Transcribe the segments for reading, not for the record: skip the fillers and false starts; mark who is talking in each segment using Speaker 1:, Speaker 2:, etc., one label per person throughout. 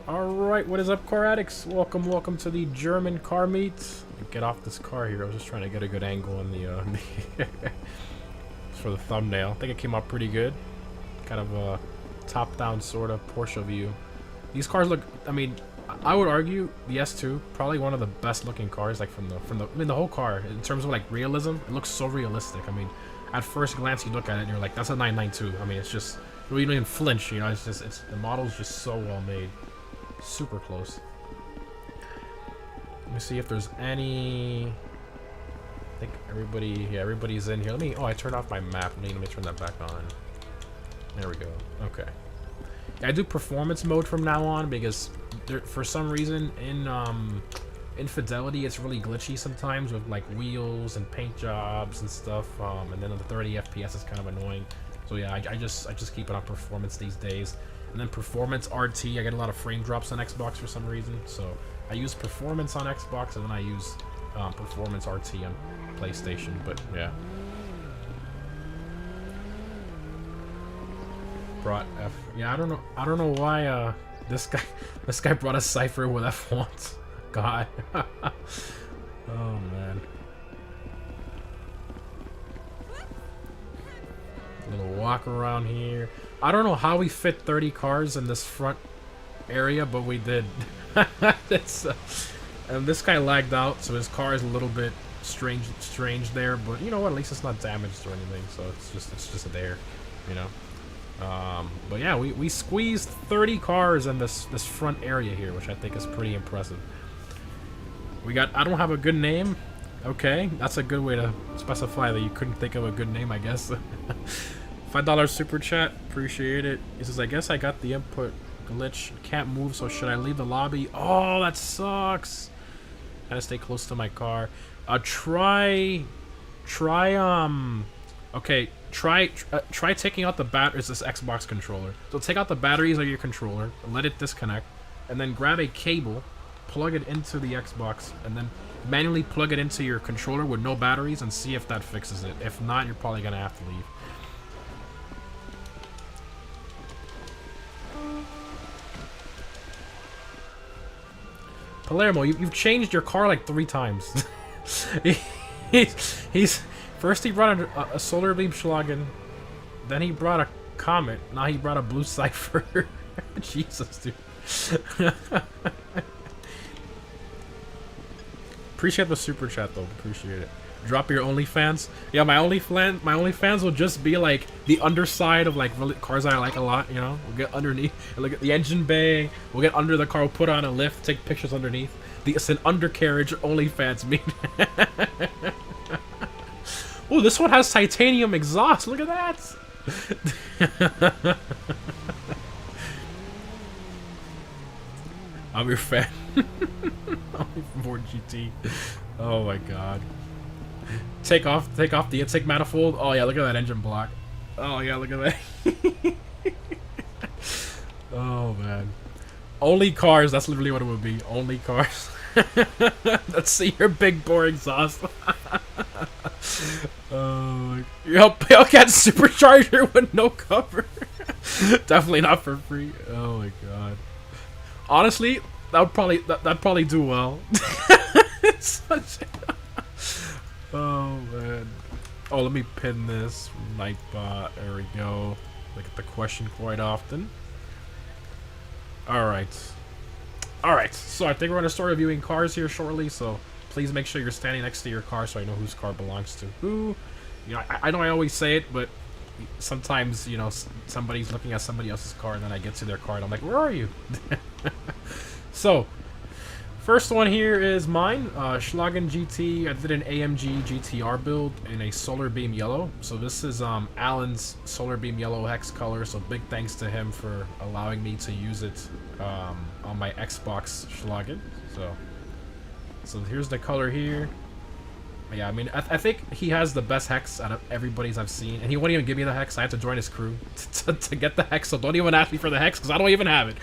Speaker 1: Alright, what is up, car addicts? Welcome to the German car meet. Get off this car here. I was just trying to get a good angle on the, for the thumbnail. I think it came out pretty good. Kind of a top-down sort of Porsche view. These cars look, I mean, I would argue the S2, probably one of the best looking cars, like from the, I mean, the whole car, in terms of like realism, it looks so realistic. I mean, at first glance you look at it and you're like, that's a 992. I mean, it's just, you don't even flinch, you know, it's just, the model's just so well made. Super close. Let me see if there's any. I think everybody's in here. Let me. Oh, I turned off my map. Let me turn that back on. There we go. Okay. Yeah, I do performance mode from now on because for some reason in Fidelity it's really glitchy sometimes with like wheels and paint jobs and stuff. And then on the 30 FPS is kind of annoying. So yeah, I just keep it on performance these days. And then performance RT, I get a lot of frame drops on Xbox for some reason. So I use performance on Xbox and then I use performance RT on PlayStation. But yeah. Brought F. Yeah, I don't know why this guy brought a cipher with F1s. God. Oh man. Little walk around here. I don't know how we fit 30 cars in this front area, but we did. And this guy lagged out, so his car is a little bit strange there. But you know what? At least it's not damaged or anything, so it's just there, you know. But yeah, we squeezed 30 cars in this front area here, which I think is pretty impressive. We got. I don't have a good name. Okay, that's a good way to specify that you couldn't think of a good name, I guess. $5 super chat, appreciate it. He says, I guess I got the input glitch. Can't move, so should I leave the lobby? Oh, that sucks. Gotta stay close to my car. Okay, try taking out the batteries. This Xbox controller. So take out the batteries of your controller, let it disconnect, and then grab a cable, plug it into the Xbox, and then manually plug it into your controller with no batteries and see if that fixes it. If not, you're probably gonna have to leave. Palermo, you've changed your car like 3 times. he's first he brought a solar beam Schlagen, then he brought a Comet, now he brought a blue Cipher. Jesus, dude. Appreciate the super chat though. Appreciate it. Drop your OnlyFans. Yeah, my OnlyFans will just be like the underside of like really cars I like a lot. You know, we'll get underneath, look at the engine bay. We'll get under the car. We'll put on a lift, take pictures underneath. It's an undercarriage OnlyFans meet. Oh, this one has titanium exhaust. Look at that. I'm your fan. Ford GT. Oh my god. Take off the intake manifold. Oh yeah, look at that engine block. Oh yeah, look at that. Oh man. Only cars, that's literally what it would be. Only cars. Let's see your big bore exhaust. Oh, Hellcat supercharger with no cover. Definitely not for free. Oh my god. Honestly, that'd probably do well. Oh man. Oh, let me pin this. Nightbot. There we go. Look at the question quite often. Alright. Alright. So I think we're going to start reviewing cars here shortly. So please make sure you're standing next to your car so I know whose car belongs to who. You know, I know I always say it, but sometimes, you know, somebody's looking at somebody else's car and then I get to their car and I'm like, where are you? So, first one here is mine, Schlagen GT. I did an AMG GTR build in a solar beam yellow. So this is Alan's solar beam yellow hex color. So big thanks to him for allowing me to use it on my Xbox Schlagen. So here's the color here. Yeah, I mean, I think he has the best hex out of everybody's I've seen. And he won't even give me the hex. I had to join his crew to get the hex. So don't even ask me for the hex because I don't even have it.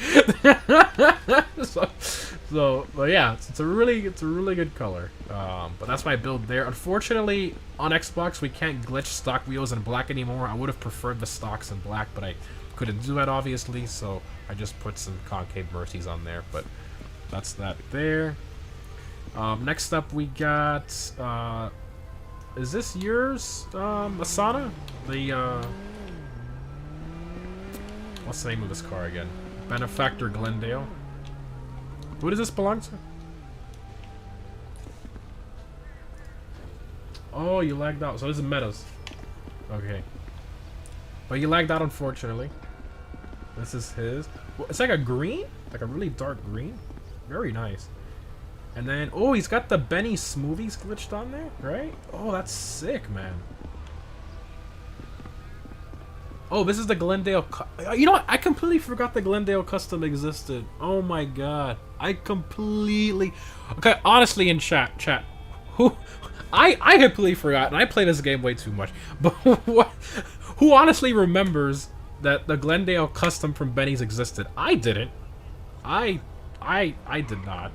Speaker 1: But yeah, it's a really good color. But that's my build there. Unfortunately, on Xbox, we can't glitch stock wheels in black anymore. I would have preferred the stocks in black, but I couldn't do that obviously, so I just put some concave Mercies on there. But that's that there. Next up we got is this yours, Asana? The what's the name of this car again? Benefactor Glendale. Who does this belong to? Oh, you lagged out. So this is Metas. Okay. But you lagged out, unfortunately. This is his. Well, it's like a green? Like a really dark green? Very nice. And then, oh, he's got the Benny Smoothies glitched on there, right? Oh, that's sick, man. Oh, this is the Glendale... You know what? I completely forgot the Glendale Custom existed. Oh my god. I completely... Okay, honestly, in chat, who... I completely forgot, and I play this game way too much. But who honestly remembers that the Glendale Custom from Benny's existed? I didn't. I did not.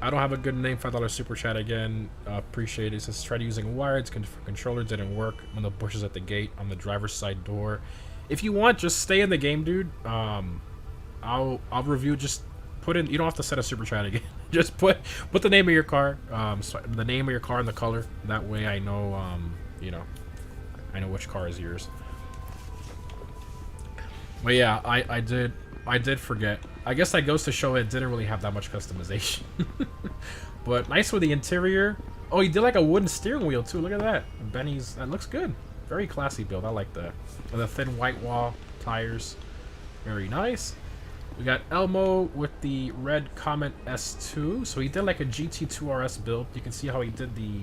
Speaker 1: I don't have a good name. $5 super chat again. Appreciate it. It says tried using wired controller, didn't work when the bushes at the gate on the driver's side door. If you want, just stay in the game, dude. I'll review. Just put in. You don't have to set a super chat again. Just put the name of your car. So the name of your car and the color. That way I know. You know, I know which car is yours. But yeah, I did forget. I guess that goes to show it didn't really have that much customization. But nice with the interior. Oh, he did like a wooden steering wheel too. Look at that. Benny's. That looks good. Very classy build. I like that. With the thin white wall tires. Very nice. We got Elmo with the red Comet S2. So he did like a GT2 RS build. You can see how he did the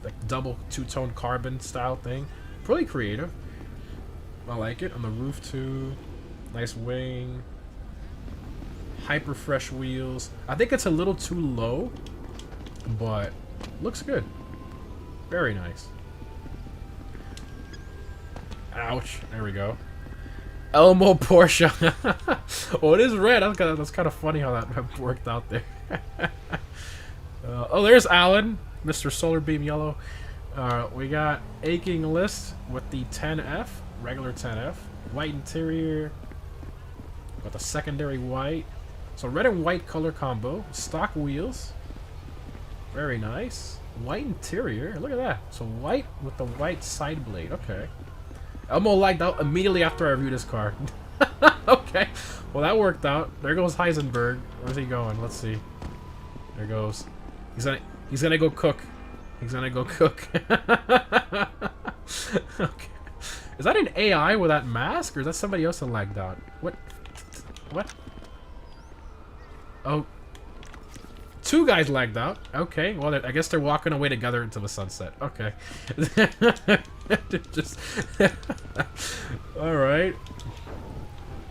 Speaker 1: like double two-tone carbon style thing. Pretty creative. I like it. On the roof too. Nice wing. Hyper fresh wheels. I think it's a little too low, but looks good. Very nice. Ouch. There we go. Elmo Porsche. Oh, it is red. That's kind of funny how that worked out there. Oh, there's Alan, Mr. Solar Beam Yellow. We got Aching List with the 10F, regular 10F, white interior. Got the secondary white. So red and white color combo. Stock wheels. Very nice. White interior. Look at that. So white with the white side blade. Okay. Elmo lagged out immediately after I reviewed his car. Okay. Well, that worked out. There goes Heisenberg. Where's he going? Let's see. There goes. He's gonna go cook. He's gonna go cook. Okay. Is that an AI with that mask, or is that somebody else that lagged out? What? What? Oh. Two guys lagged out. Okay, well, I guess they're walking away together into the sunset. Okay. Just... Alright.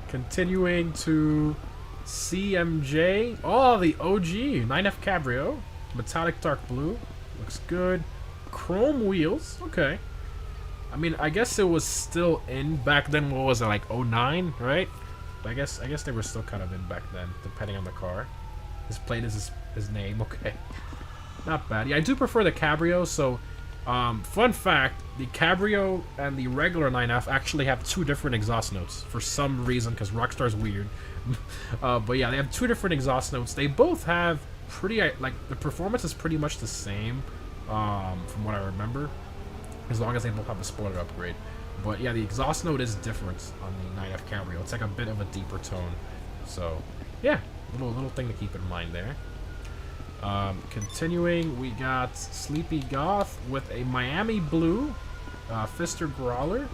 Speaker 1: Continuing to CMJ. Oh, the OG 9F Cabrio. Metallic dark blue. Looks good. Chrome wheels. Okay. I mean, I guess it was still in back then. What was it, like 09, right? I guess they were still kind of in back then, depending on the car. His plate is his name. Okay, not bad. Yeah, I do prefer the Cabrio. So, fun fact: the Cabrio and the regular 9F actually have two different exhaust notes for some reason, because Rockstar's weird. But yeah, they have two different exhaust notes. They both have pretty like the performance is pretty much the same, from what I remember, as long as they both have the spoiler upgrade. But yeah, the exhaust note is different on the 9F Cabrio. It's like a bit of a deeper tone. So yeah, little thing to keep in mind there. Continuing, we got Sleepy Goth with a Miami Blue Fister Brawler.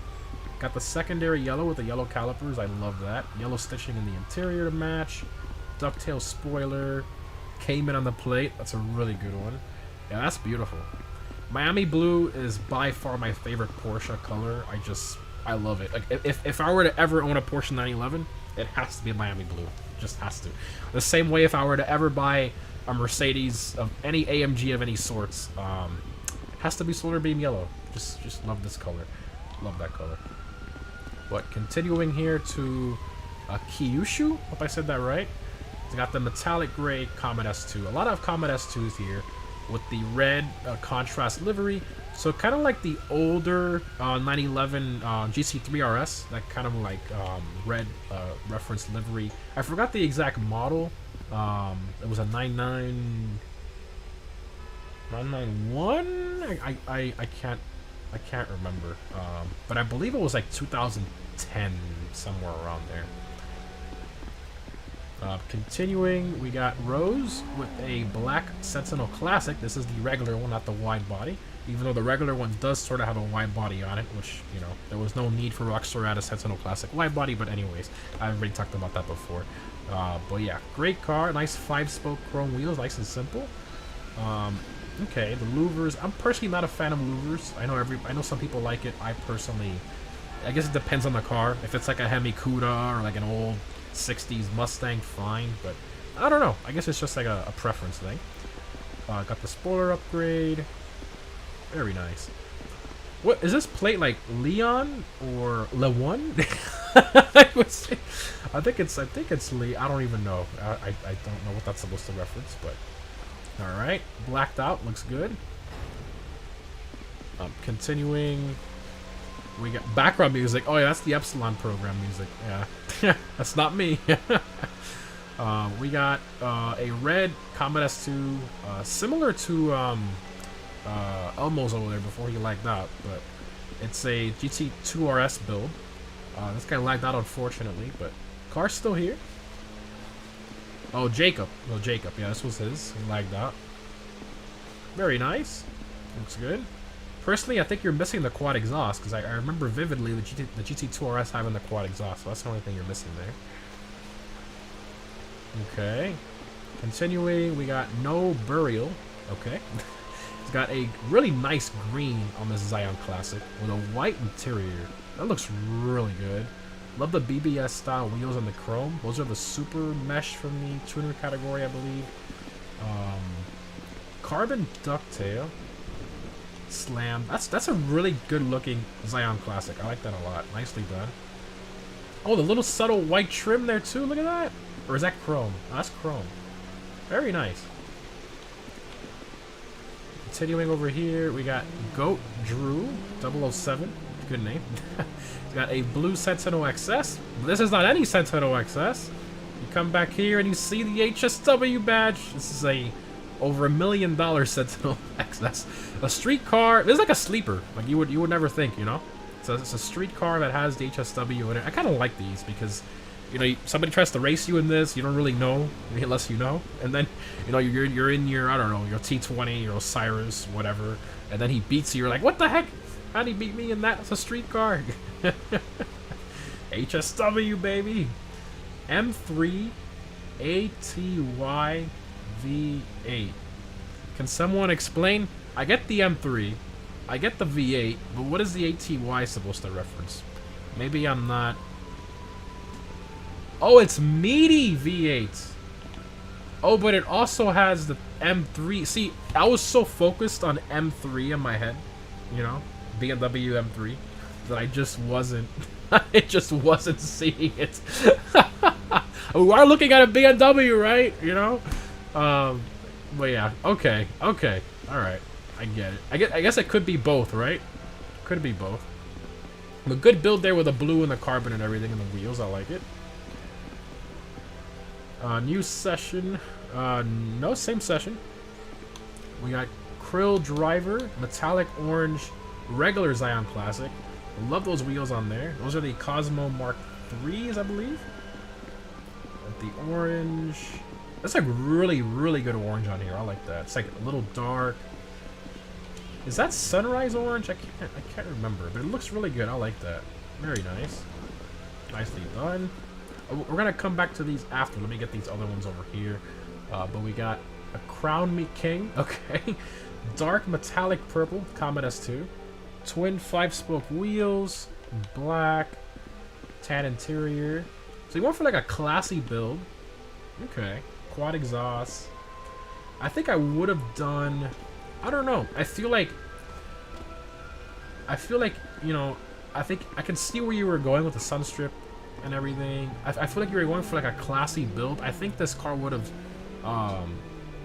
Speaker 1: Got the secondary yellow with the yellow calipers. I love that. Yellow stitching in the interior to match. Ducktail spoiler. Cayman on the plate. That's a really good one. Yeah, that's beautiful. Miami Blue is by far my favorite Porsche color. I love it. Like if I were to ever own a Porsche 911, it has to be a Miami Blue. It just has to. The same way if I were to ever buy a Mercedes of any AMG of any sorts, it has to be Solar Beam Yellow. Just love this color. Love that color. But continuing here to Kyushu. Hope I said that right. It's got the metallic gray Comet S2. A lot of Comet S2s here with the red contrast livery. So kind of like the older 911 GC3 RS, that kind of like red reference livery. I forgot the exact model. It was a 991. I can't remember. But I believe it was like 2010, somewhere around there. Continuing, we got Rose with a black Sentinel Classic. This is the regular one, not the wide body. Even though the regular one does sort of have a wide body on it, which, you know, there was no need for Rockstar to add a Sentinel Classic wide body, but anyways, I've already talked about that before. But yeah, great car, nice 5-spoke chrome wheels, nice and simple. Okay, the louvers, I'm personally not a fan of louvers. I know some people like it. I guess it depends on the car. If it's like a Hemi Cuda or like an old 60s Mustang, fine, but I don't know. I guess it's just like a preference thing. Got the spoiler upgrade. Very nice. What is this plate, like Leon or Le1? I think it's Lee. I don't even know. I don't know what that's supposed to reference, but all right. Blacked out looks good. Continuing. We got background music. Oh yeah, that's the Epsilon program music. Yeah, that's not me. We got a red Comet S2, similar to Elmo's over there before he lagged out, but it's a GT2 RS build. This guy lagged out, unfortunately, but car's still here. Oh, Jacob. No, Jacob. Yeah, this was his. He lagged out. Very nice. Looks good. Personally, I think you're missing the quad exhaust, because I remember vividly the GT2 RS having the quad exhaust, so that's the only thing you're missing there. Okay. Continuing, we got No Burial. Okay. It's got a really nice green on this Zion Classic with a white interior. That looks really good. Love the BBS style wheels on the chrome. Those are the super mesh from the tuner category, I believe. Carbon ducktail. Slam. That's a really good looking Zion Classic. I like that a lot. Nicely done. Oh, the little subtle white trim there too. Look at that. Or is that chrome? Oh, that's chrome. Very nice. Continuing over here, we got Goat Drew 007. Good name. He's got a blue Sentinel XS. This is not any Sentinel XS. You come back here and you see the HSW badge. This is a over $1 million Sentinel XS. A street car. This is like a sleeper. Like you would never think, you know. So it's a street car that has the HSW in it. I kind of like these because, you know, somebody tries to race you in this, you don't really know unless you know, and then, you know, you're in your, I don't know, your T20, your Osiris, whatever, and then he beats you. You're like, what the heck? How'd he beat me in that? It's a street car. HSW, baby. M3 ATY V8. Can someone explain? I get the M3, I get the V8, but what is the ATY supposed to reference? Maybe I'm not. Oh, it's meaty V8. Oh, but it also has the M3. See, I was so focused on M3 in my head, you know, BMW M3, that I just wasn't. I just wasn't seeing it. We are looking at a BMW, right? You know. But yeah. Okay. Okay. All right. I get it. I guess it could be both, right? Could be both. A good build there with the blue and the carbon and everything and the wheels. I like it. New session. No, same session. We got Krill Driver, metallic orange, regular Zion Classic. Love those wheels on there. Those are the Cosmo Mark IIIs, I believe. The orange. That's like really, really good orange on here. I like that. It's like a little dark. Is that sunrise orange? I can't remember, but it looks really good. I like that. Very nice. Nicely done. We're gonna come back to these after. Let me get these other ones over here. But we got a Crown Me King. Okay. Dark metallic purple Comet S2. Twin 5-spoke wheels. Black. Tan interior. So you went for like a classy build. Okay. Quad exhaust. I think I would have done. I don't know. I feel like, you know, I think I can see where you were going with the Sunstrip and everything. I feel like you were going for like a classy build. I think this car would have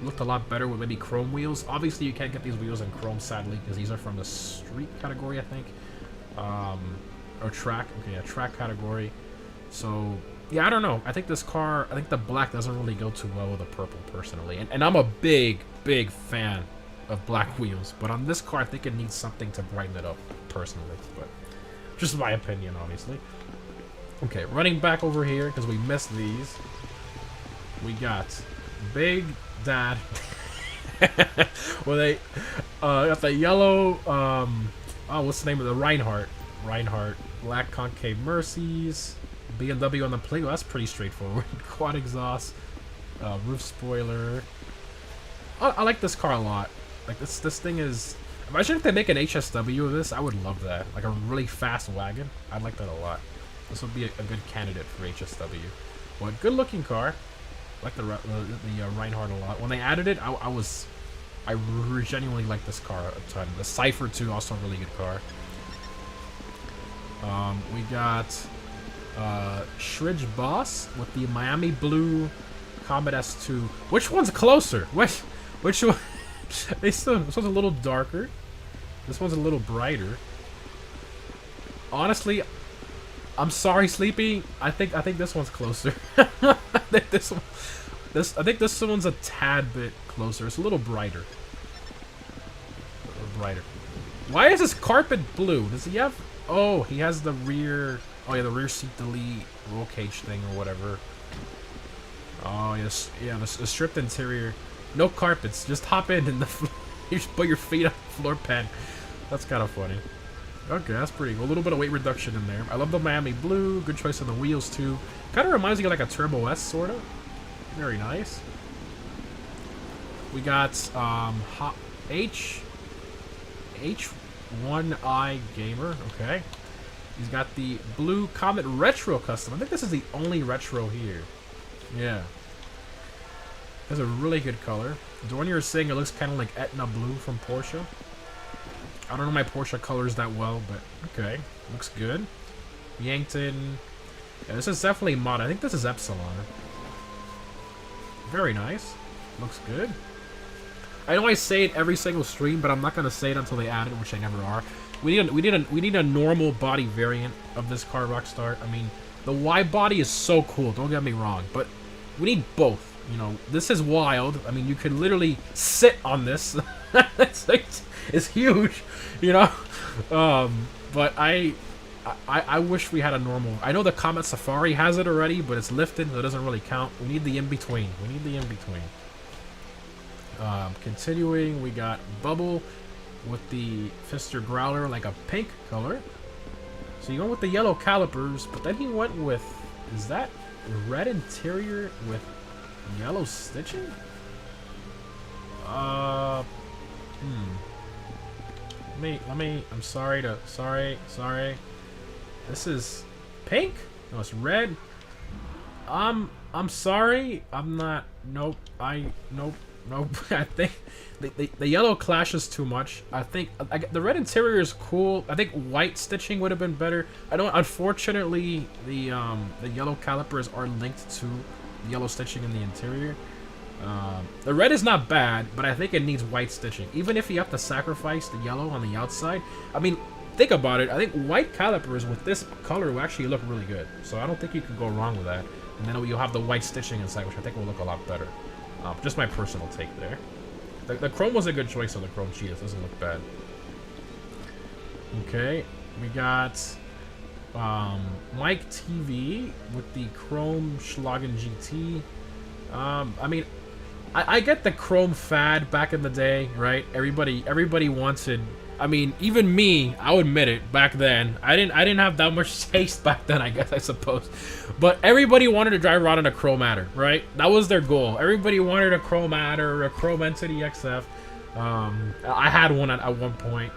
Speaker 1: looked a lot better with maybe chrome wheels. Obviously, you can't get these wheels in chrome, sadly, because these are from the street category, I think. Or track. Okay, yeah, track category. So, yeah, I don't know. I think this car, I think the black doesn't really go too well with the purple, personally. And I'm a big, big fan of black wheels. But on this car, I think it needs something to brighten it up, personally. But just my opinion, obviously. Okay, running back over here, because we missed these. We got Big Dad. Well, they got the yellow, oh, what's the name of the Reinhardt? Black concave Mercies. BMW on the plate. Well, that's pretty straightforward. Quad exhaust, roof spoiler. I like this car a lot. Like this thing is. Imagine if they make an HSW of this. I would love that. Like a really fast wagon. I'd like that a lot. This would be a good candidate for HSW. Well, good looking car. I like the Reinhardt a lot. When they added it, I genuinely like this car a ton. The Cypher too, also a really good car. We got Shridge Boss with the Miami Blue Comet S2. Which one's closer? Which one? This one's a little darker. This one's a little brighter. Honestly, I'm sorry, Sleepy. I think this one's closer. I think this one's a tad bit closer. It's a little brighter. Why is this carpet blue? Does he have? Oh, he has the rear. Oh yeah, the rear seat delete roll cage thing or whatever. Oh yes, yeah, the stripped interior. No carpets. Just hop in the floor. You just put your feet on the floor pad. That's kind of funny. Okay, that's pretty cool. A little bit of weight reduction in there. I love the Miami Blue. Good choice on the wheels too. Kind of reminds me of like a Turbo S sort of. Very nice. We got H1i Gamer. Okay. He's got the Blue Comet Retro Custom. I think this is the only retro here. Yeah. That's a really good color. The one you were saying, it looks kind of like Etna Blue from Porsche. I don't know my Porsche colors that well, but okay. Looks good. Yankton. Yeah, this is definitely mod. I think this is Epsilon. Very nice. Looks good. I know I say it every single stream, but I'm not gonna say it until they add it, which they never are. We need a normal body variant of this car, Rockstar. I mean, the Y body is so cool. Don't get me wrong, but we need both. You know, this is wild. I mean, you could literally sit on this. It's huge, you know. But I wish we had a normal. I know the Comet Safari has it already, but it's lifted, so it doesn't really count. We need the in-between. Continuing, we got Bubble with the Fister Growler, like a pink color. So you went with the yellow calipers, but then he went with, is that red interior with yellow stitching? Let me, I'm sorry. This is pink? No, it's red. I'm sorry. I'm not, nope. Nope. I think the yellow clashes too much. I think the red interior is cool. I think white stitching would have been better. I don't. Unfortunately, the yellow calipers are linked to the yellow stitching in the interior. The red is not bad, but I think it needs white stitching. Even if you have to sacrifice the yellow on the outside. I mean, think about it. I think white calipers with this color will actually look really good. So I don't think you can go wrong with that. And then you'll have the white stitching inside, which I think will look a lot better. Just my personal take there. The chrome was a good choice on the chrome Cheetahs. Doesn't look bad. Okay, we got Mike TV with the chrome Schlagen GT. I mean, I get the chrome fad back in the day, right? Everybody wanted. I mean, even me, I'll admit it. Back then, I didn't have that much taste back then. I guess, I suppose, but everybody wanted to drive around in a Chromatter, right? That was their goal. Everybody wanted a Chromatter or a Chrome Entity XF. I had one at one point,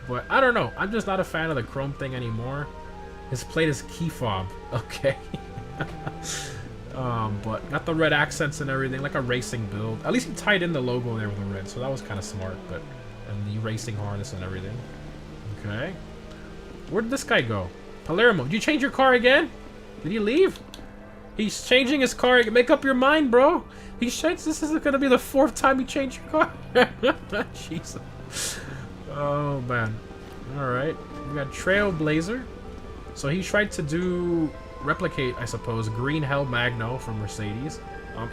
Speaker 1: but I don't know. I'm just not a fan of the chrome thing anymore. His plate is key fob. Okay. But got the red accents and everything, like a racing build. At least he tied in the logo there with the red, so that was kind of smart. But and the racing harness and everything. Okay. Where did this guy go? Palermo, did you change your car again? Did he leave? He's changing his car. Make up your mind, bro. He changed. This isn't gonna be the 4th time you change your car. Jesus. Oh man. All right. We got Trailblazer. So he tried to replicate, I suppose, Green Hell Magno from Mercedes.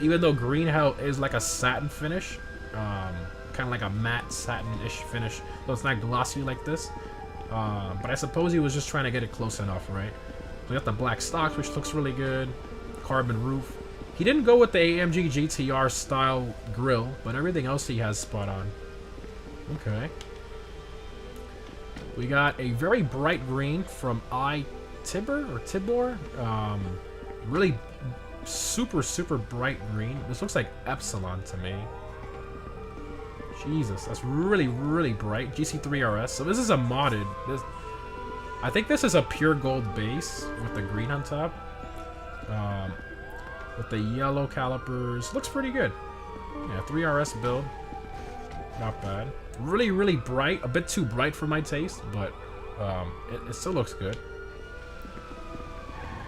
Speaker 1: Even though Green Hell is like a satin finish, kind of like a matte satin-ish finish, so it's not glossy like this. But I suppose he was just trying to get it close enough, right? So we got the black stocks, which looks really good. Carbon roof. He didn't go with the AMG GTR style grille, but everything else he has spot on. Okay. We got a very bright green from Tibor. Really super bright green. This looks like Epsilon to me. Jesus, that's really bright. GC3 RS. So this is a modded. I think this is a pure gold base with the green on top. With the yellow calipers. Looks pretty good. Yeah, 3RS build. Not bad. Really bright. A bit too bright for my taste, but it still looks good.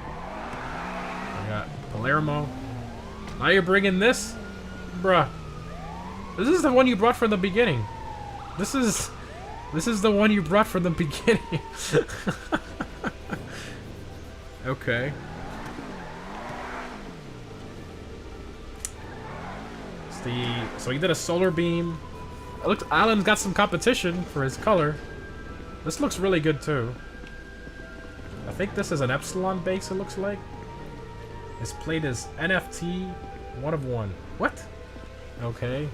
Speaker 1: I got Palermo. Now you're bringing this? Bruh. This is the one you brought from the beginning. This is the one you brought from the beginning. Okay. So he did a solar beam. It looks Alan's got some competition for his color. This looks really good too. I think this is an Epsilon base, it looks like. His plate is NFT 1 of 1. What? Okay.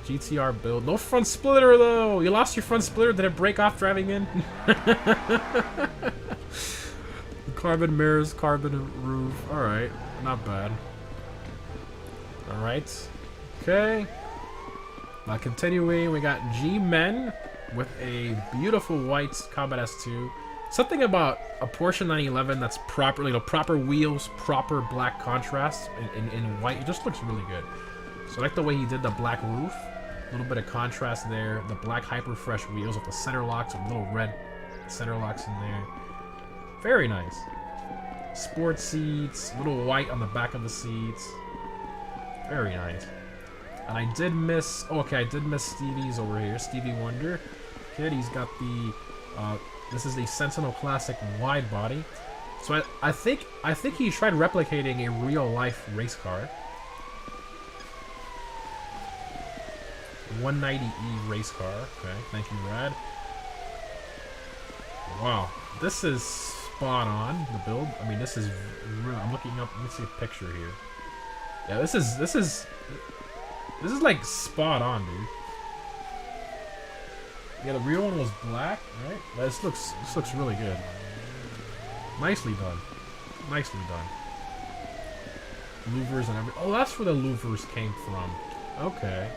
Speaker 1: GTR build. No front splitter though! You lost your front splitter, did it break off driving in? Carbon mirrors, carbon roof. Alright, not bad. Alright. Okay. Now continuing, we got G-Men with a beautiful white Combat S2. Something about a Porsche 911 that's properly, proper wheels, proper black contrast in white. It just looks really good. So I like the way he did the black roof. A little bit of contrast there. The black hyper fresh wheels with the center locks and little red center locks in there. Very nice. Sport seats, little white on the back of the seats. Very nice. And I did miss... Oh, okay, I did miss Stevie's over here. Stevie Wonder. Kid, he's got the... this is the Sentinel Classic wide body. So I think he tried replicating a real-life race car. 190E race car. Okay, thank you, Rad. Wow. This is spot on, the build. I mean, this is... I'm looking up... Let me see a picture here. Yeah, this is like spot on, dude. Yeah, the real one was black, right? This looks really good. Nicely done. Nicely done. Louvers and everything. Oh, that's where the louvers came from. Okay.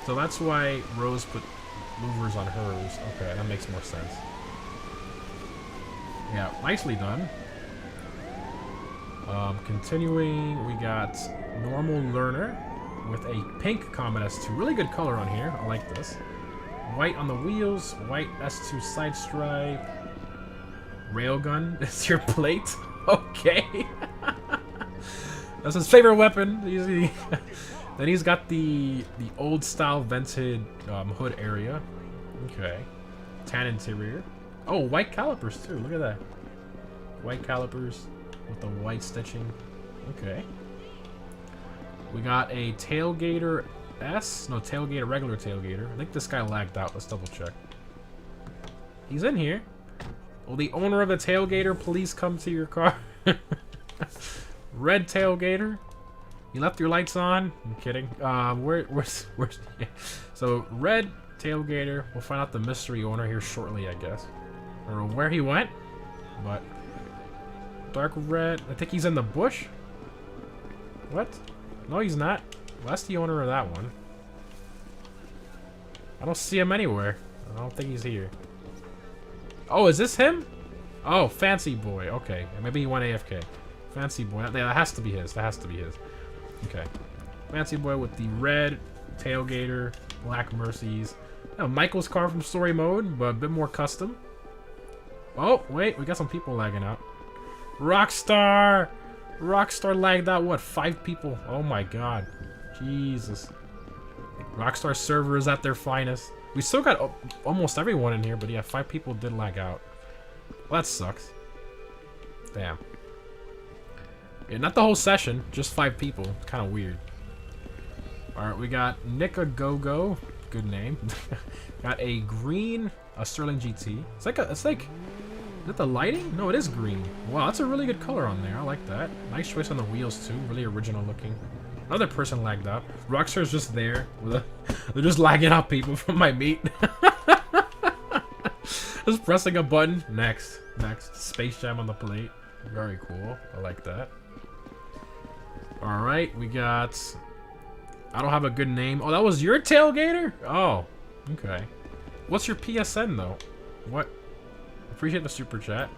Speaker 1: So that's why Rose put louvers on hers. Okay, that makes more sense. Yeah, nicely done. Continuing, we got Normal Learner with a pink Comet S2. Really good color on here. I like this. White on the wheels, white S2 side stripe. Railgun is your plate. Okay. That's his favorite weapon. Then he's got the old style vented hood area. Okay. Tan interior. Oh, white calipers too. Look at that. White calipers with the white stitching. Okay. We got a tailgater S. No, tailgater, regular tailgater. I think this guy lagged out. Let's double check. He's in here. Will the owner of the tailgater please come to your car? Red tailgater. You left your lights on? I'm kidding. Where's So, red tailgater. We'll find out the mystery owner here shortly, I guess. I don't know where he went, but dark red. I think he's in the bush. What? No, he's not. Well, that's the owner of that one. I don't see him anywhere. I don't think he's here. Oh, is this him? Oh, Fancy Boy. Okay, maybe he went AFK. Fancy Boy. That has to be his. That has to be his. Okay. Fancy Boy with the red tailgater, black Mercies. Oh, Michael's car from story mode, but a bit more custom. Oh, wait, we got some people lagging out. Rockstar! Rockstar lagged out, what, 5 people? Oh my god. Jesus. Rockstar server is at their finest. We still got almost everyone in here, but yeah, 5 people did lag out. Well, that sucks. Damn. Yeah, not the whole session, just 5 people. Kind of weird. Alright, we got Nickagogo. Good name. Got a green, a Sterling GT. It's like, is it the lighting? No, it is green. Wow, that's a really good color on there. I like that. Nice choice on the wheels, too. Really original looking. Another person lagged out. Rockstar's just there. They're just lagging out people from my meet. Just pressing a button. Next. Space Jam on the plate. Very cool. I like that. Alright, we got... I don't have a good name. Oh, that was your tailgater? Oh, okay. What's your PSN, though? What? Appreciate the super chat.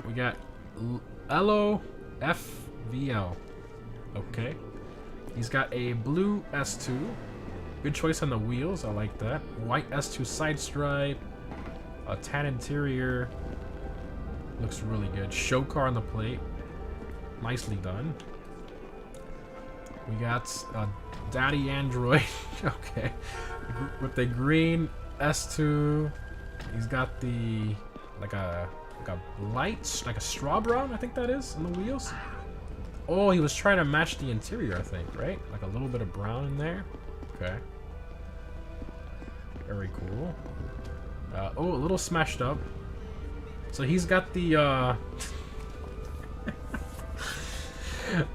Speaker 1: We got LOFVL. Okay. He's got a blue S2. Good choice on the wheels. I like that. White S2 side stripe. A tan interior. Looks really good. Show car on the plate. Nicely done. We got Daddy Android. Okay. With the green S2. He's got the like a light, like a straw brown, I think that is, on the wheels. Oh, he was trying to match the interior, I think, right? Like a little bit of brown in there. Okay. Very cool. Oh, a little smashed up. So he's got the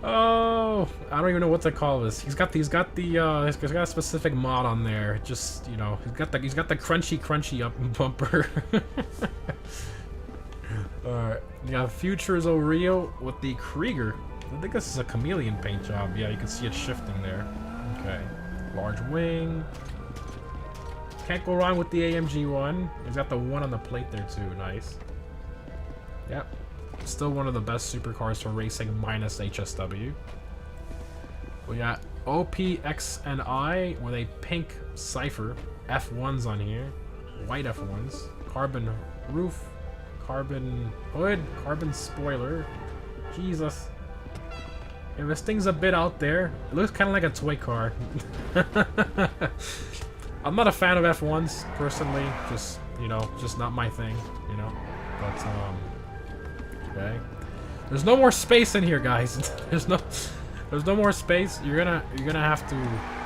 Speaker 1: oh, I don't even know what to call this. He's got a specific mod on there. Just, you know, he's got the crunchy up bumper. Alright. You got Futures O'Real with the Krieger. I think this is a chameleon paint job. Yeah, you can see it shifting there. Okay. Large wing. Can't go wrong with the AMG one. He's got the one on the plate there too. Nice. Yep. Still one of the best supercars for racing minus HSW. We got OPXNI with a pink cipher. F1s on here. White F1s. Carbon roof. Carbon hood. Carbon spoiler. Jesus. Yeah, this thing's a bit out there. It looks kind of like a toy car. I'm not a fan of F1s, personally. Just, you know, just not my thing, you know. But, okay. There's no more space in here, guys. There's no more space. You're gonna have to.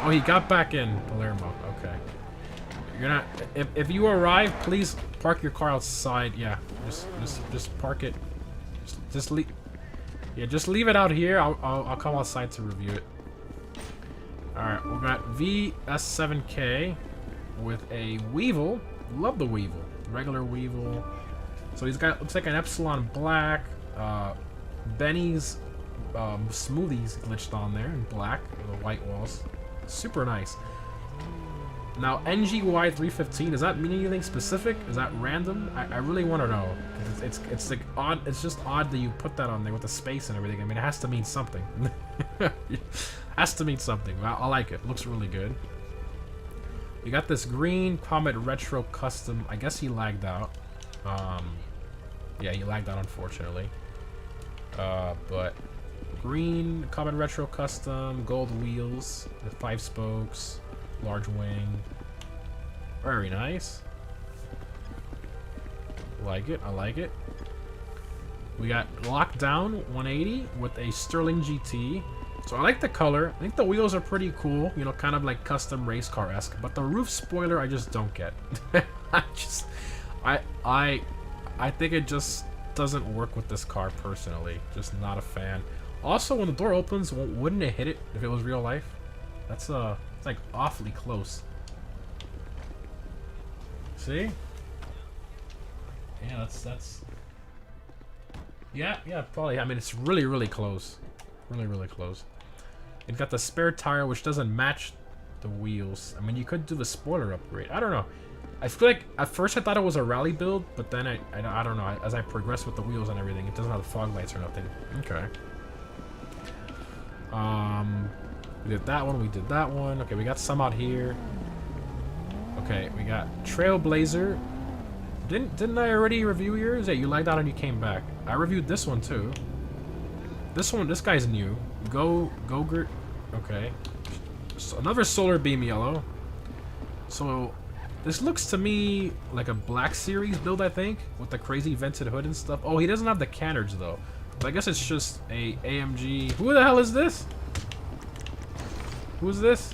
Speaker 1: Oh, he got back in Palermo. Okay. You're gonna. If you arrive, please park your car outside. Yeah. Just park it. Just leave. Yeah. Just leave it out here. I'll come outside to review it. All right. We got VS7K with a Weevil. Love the Weevil. Regular Weevil. So he's got, looks like an Epsilon black, Benny's smoothies glitched on there in black with the white walls. Super nice. Now NGY315, does that mean anything specific? Is that random? I really want to know. It's like odd. It's just odd that you put that on there with the space and everything. I mean, it has to mean something. Has to mean something. I like it. Looks really good. We got this green Comet Retro Custom. I guess he lagged out. Yeah, he lagged out, unfortunately. But green Comet Retro Custom, gold wheels with 5 spokes, large wing. Very nice. Like it, I like it. We got Lockdown 180 with a Sterling GT. So I like the color. I think the wheels are pretty cool, you know, kind of like custom race car-esque. But the roof spoiler, I just don't get. I think it just doesn't work with this car personally. Just not a fan. Also, when the door opens, wouldn't it hit it if it was real life? That's it's like awfully close. See? Yeah, that's. Yeah, probably. I mean, it's really close. Really close. It's got the spare tire, which doesn't match the wheels. I mean, you could do the spoiler upgrade. I don't know. I feel like at first I thought it was a rally build, but then I don't know. As I progress with the wheels and everything, it doesn't have the fog lights or nothing. Okay. We did that one. We did that one. Okay, we got some out here. Okay, we got Trailblazer. Didn't I already review yours? Yeah, you lagged out and you came back. I reviewed this one too. This guy's new. Gogurt. Okay. So another solar beam yellow. So this looks to me like a Black Series build, I think, with the crazy vented hood and stuff. Oh, he doesn't have the canners though. But I guess it's just a AMG. Who the hell is this? Who's this?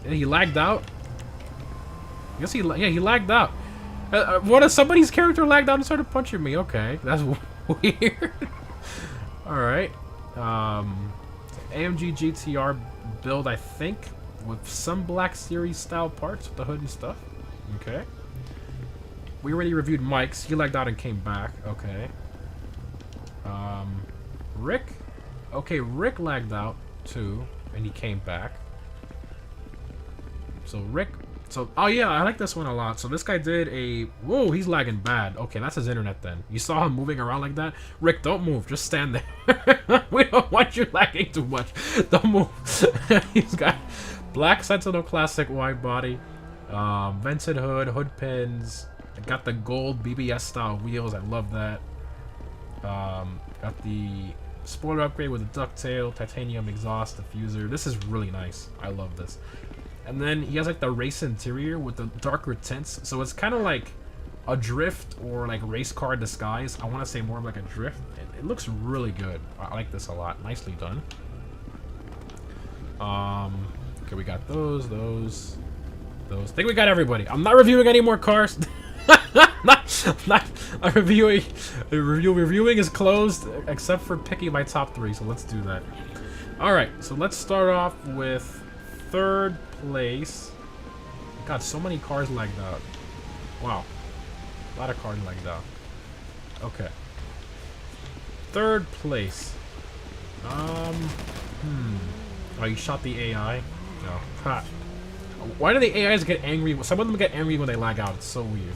Speaker 1: He lagged out. I guess he lagged out. What if somebody's character lagged out and started punching me? Okay, that's weird. All right. AMG GTR build, I think, with some Black Series style parts with the hood and stuff. Okay. We already reviewed Mike's. He lagged out and came back. Okay. Rick. Okay, Rick lagged out too, and he came back. So Rick. So, oh yeah, I like this one a lot. So this guy did a... Whoa, he's lagging bad. Okay, that's his internet then. You saw him moving around like that? Rick, don't move. Just stand there. We don't want you lagging too much. Don't move. He's got Black Sentinel Classic wide body. Vented hood, hood pins. Got the gold BBS style wheels. I love that. Got the spoiler upgrade with a ducktail, titanium exhaust diffuser. This is really nice. I love this. And then he has like the race interior with the darker tints. So it's kind of like a drift or like race car disguise. I want to say more of like a drift. It looks really good. I like this a lot. Nicely done. Okay, we got those. I think we got everybody. I'm not reviewing any more cars. not reviewing. Reviewing is closed except for picking my top 3. So let's do that. All right. So let's start off with third place. God, so many cars lagged out. Wow. A lot of cars lagged out. Okay. Third place. Oh, you shot the AI? No. Ha. Why do the AIs get angry? Some of them get angry when they lag out. It's so weird.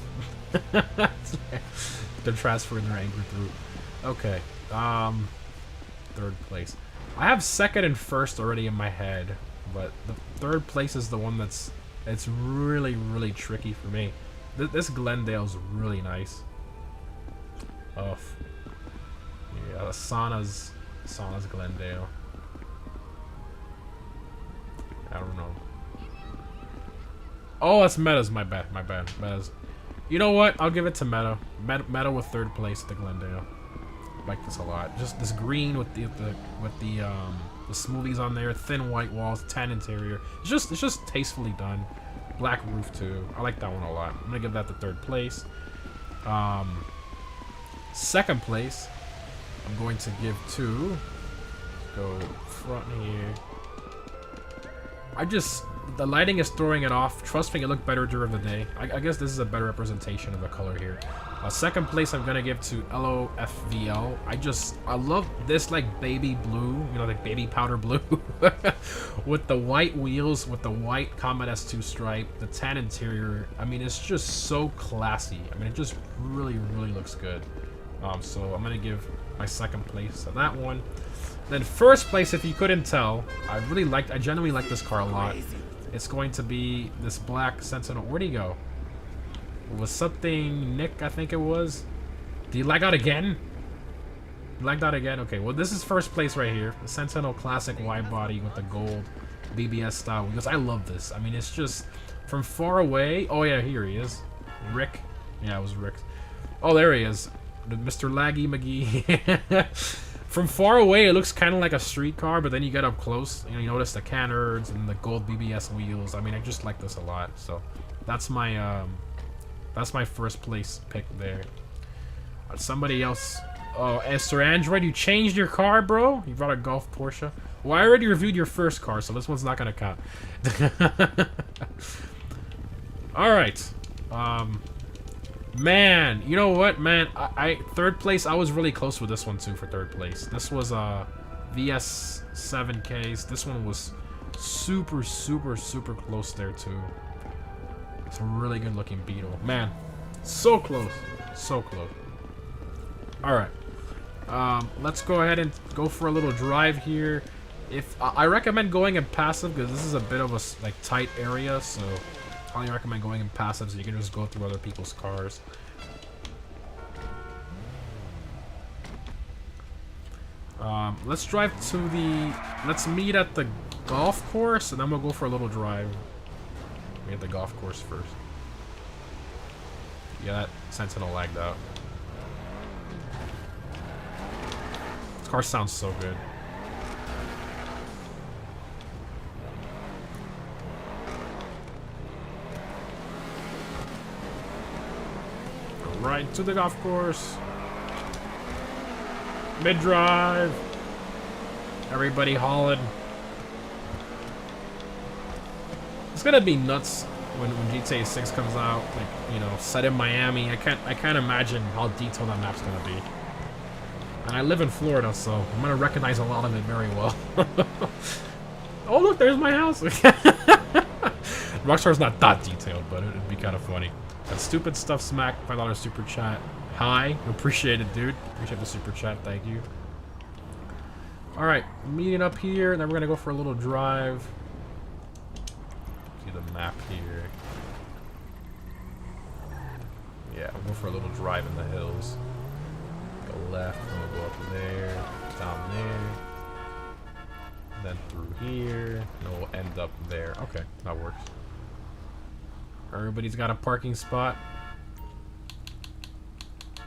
Speaker 1: They're transferring their anger through. Okay. Third place. I have second and first already in my head, but the third place is the one it's really, really tricky for me. This Glendale's really nice. Oh, yeah, Sauna's Glendale. I don't know. Oh, that's Meta's. My bad. Meta's. You know what? I'll give it to Meta. Meta with third place at the Glendale. I like this a lot. Just this green with the smoothies on there, thin white walls, tan interior. It's just tastefully done. Black roof too. I like that one a lot. I'm gonna give that the third place. Second place, I'm going to give to. Go front here. The lighting is throwing it off. Trust me, it looked better during the day. I guess this is a better representation of the color here. Second place I'm gonna give to LOFVL. I love this like baby blue, you know, like baby powder blue, with the white wheels, with the white Combat S2 stripe, the tan interior. I mean, it's just so classy. I mean, it just really, really looks good. So I'm gonna give my second place to that one. Then first place, if you couldn't tell, I genuinely like this car a lot. It's going to be this Black Sentinel. Where'd he go? It was something Nick, I think it was. Did he lag out again? He lagged out again? Okay, well this is first place right here. The Sentinel Classic wide body with the gold BBS style. Because I love this. I mean, it's just from far away. Oh yeah, here he is. Rick. Yeah, it was Rick. Oh, there he is. Mr. Laggy McGee. From far away, it looks kind of like a street car, but then you get up close, you notice the canners and the gold BBS wheels. I mean, I just like this a lot. So that's my first place pick there. Somebody else. Oh, Sir Android, you changed your car, bro? You brought a Golf Porsche? Well, I already reviewed your first car, so this one's not gonna count. All right. Man, you know what, man? Third place, I was really close with this one too for third place. This was VS 7Ks. This one was super, super, super close there too. It's a really good looking Beetle. Man, so close. So close. Alright. Let's go ahead and go for a little drive here. I recommend going in passive because this is a bit of a like tight area, so I only recommend going in passive so you can just go through other people's cars. Let's drive to the... Let's meet at the golf course, and then we'll go for a little drive. We hit the golf course first. Yeah, that Sentinel lagged out. This car sounds so good. Right to the golf course. Mid-drive. Everybody hauling. It's gonna be nuts when GTA 6 comes out. Like, you know, set in Miami. I can't imagine how detailed that map's gonna be. And I live in Florida, so I'm gonna recognize a lot of it very well. Oh look, there's my house. Rockstar's not that detailed, but it'd be kind of funny. That stupid stuff smack, $5 super chat. Hi, appreciate it, dude. Appreciate the super chat, thank you. Alright, meeting up here, and then we're gonna go for a little drive. See the map here. Yeah, we'll go for a little drive in the hills. Go left, and we'll go up there, down there. Then through here, and we'll end up there. Okay, that works. Everybody's got a parking spot.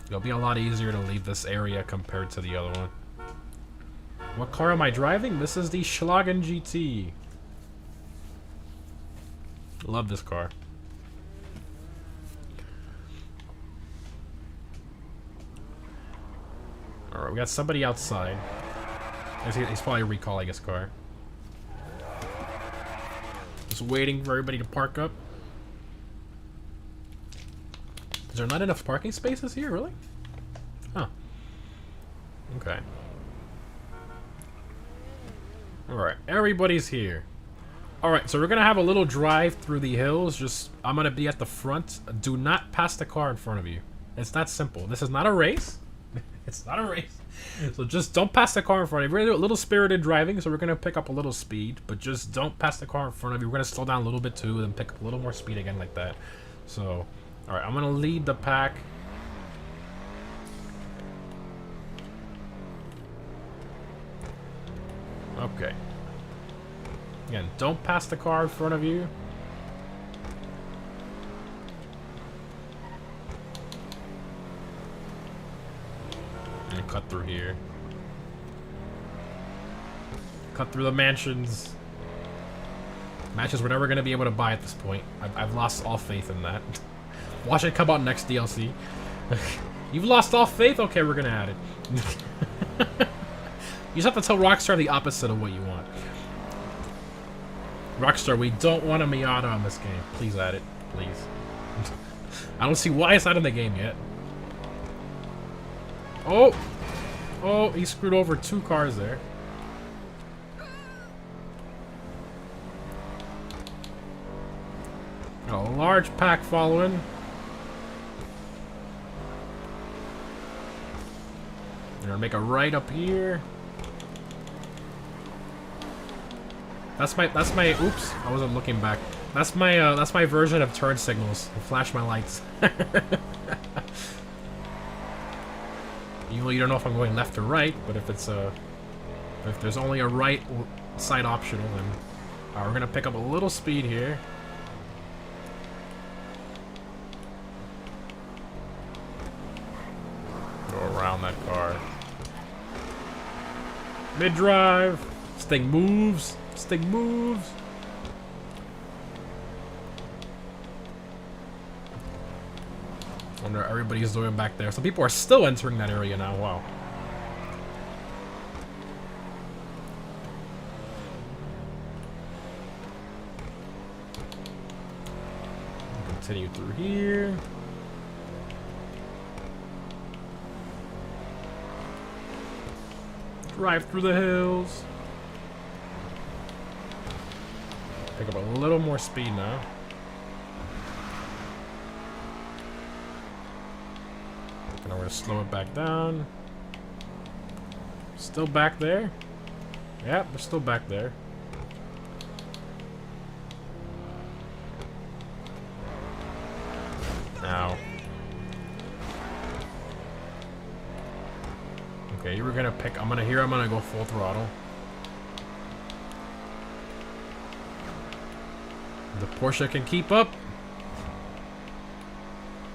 Speaker 1: It'll be a lot easier to leave this area compared to the other one. What car am I driving? This is the Schlagen GT. Love this car. Alright, we got somebody outside. He's probably recalling his car. Just waiting for everybody to park up. Is there not enough parking spaces here, really? Huh. Okay. Alright, everybody's here. Alright, so we're gonna have a little drive through the hills. Just, I'm gonna be at the front. Do not pass the car in front of you. It's that simple. This is not a race. It's not a race. So just don't pass the car in front of you. We're gonna do a little spirited driving, so we're gonna pick up a little speed. But just don't pass the car in front of you. We're gonna slow down a little bit too, then pick up a little more speed again like that. So... Alright, I'm gonna lead the pack. Okay. Again, don't pass the car in front of you. And cut through here. Cut through the mansions. Mansions we're never gonna be able to buy at this point. I've lost all faith in that. Watch it come out next DLC. You've lost all faith? Okay, we're gonna add it. You just have to tell Rockstar the opposite of what you want. Rockstar, we don't want a Miata on this game. Please add it. Please. I don't see why it's not in the game yet. Oh! Oh, he screwed over 2 cars there. Got a large pack following. We're gonna make a right up here. That's my oops, I wasn't looking back. That's my version of turn signals. I'll flash my lights. You don't know if I'm going left or right, but if it's if there's only a right side optional, then we're gonna pick up a little speed here. Go around that car. Mid-drive. This thing moves. This thing moves. I wonder what everybody's doing back there. Some people are still entering that area now. Wow. Continue through here. Drive through the hills. Pick up a little more speed now. And I'm gonna slow it back down. Still back there? Yeah, they're still back there. Ow. Okay, you were gonna pick. I'm gonna go full throttle. The Porsche can keep up.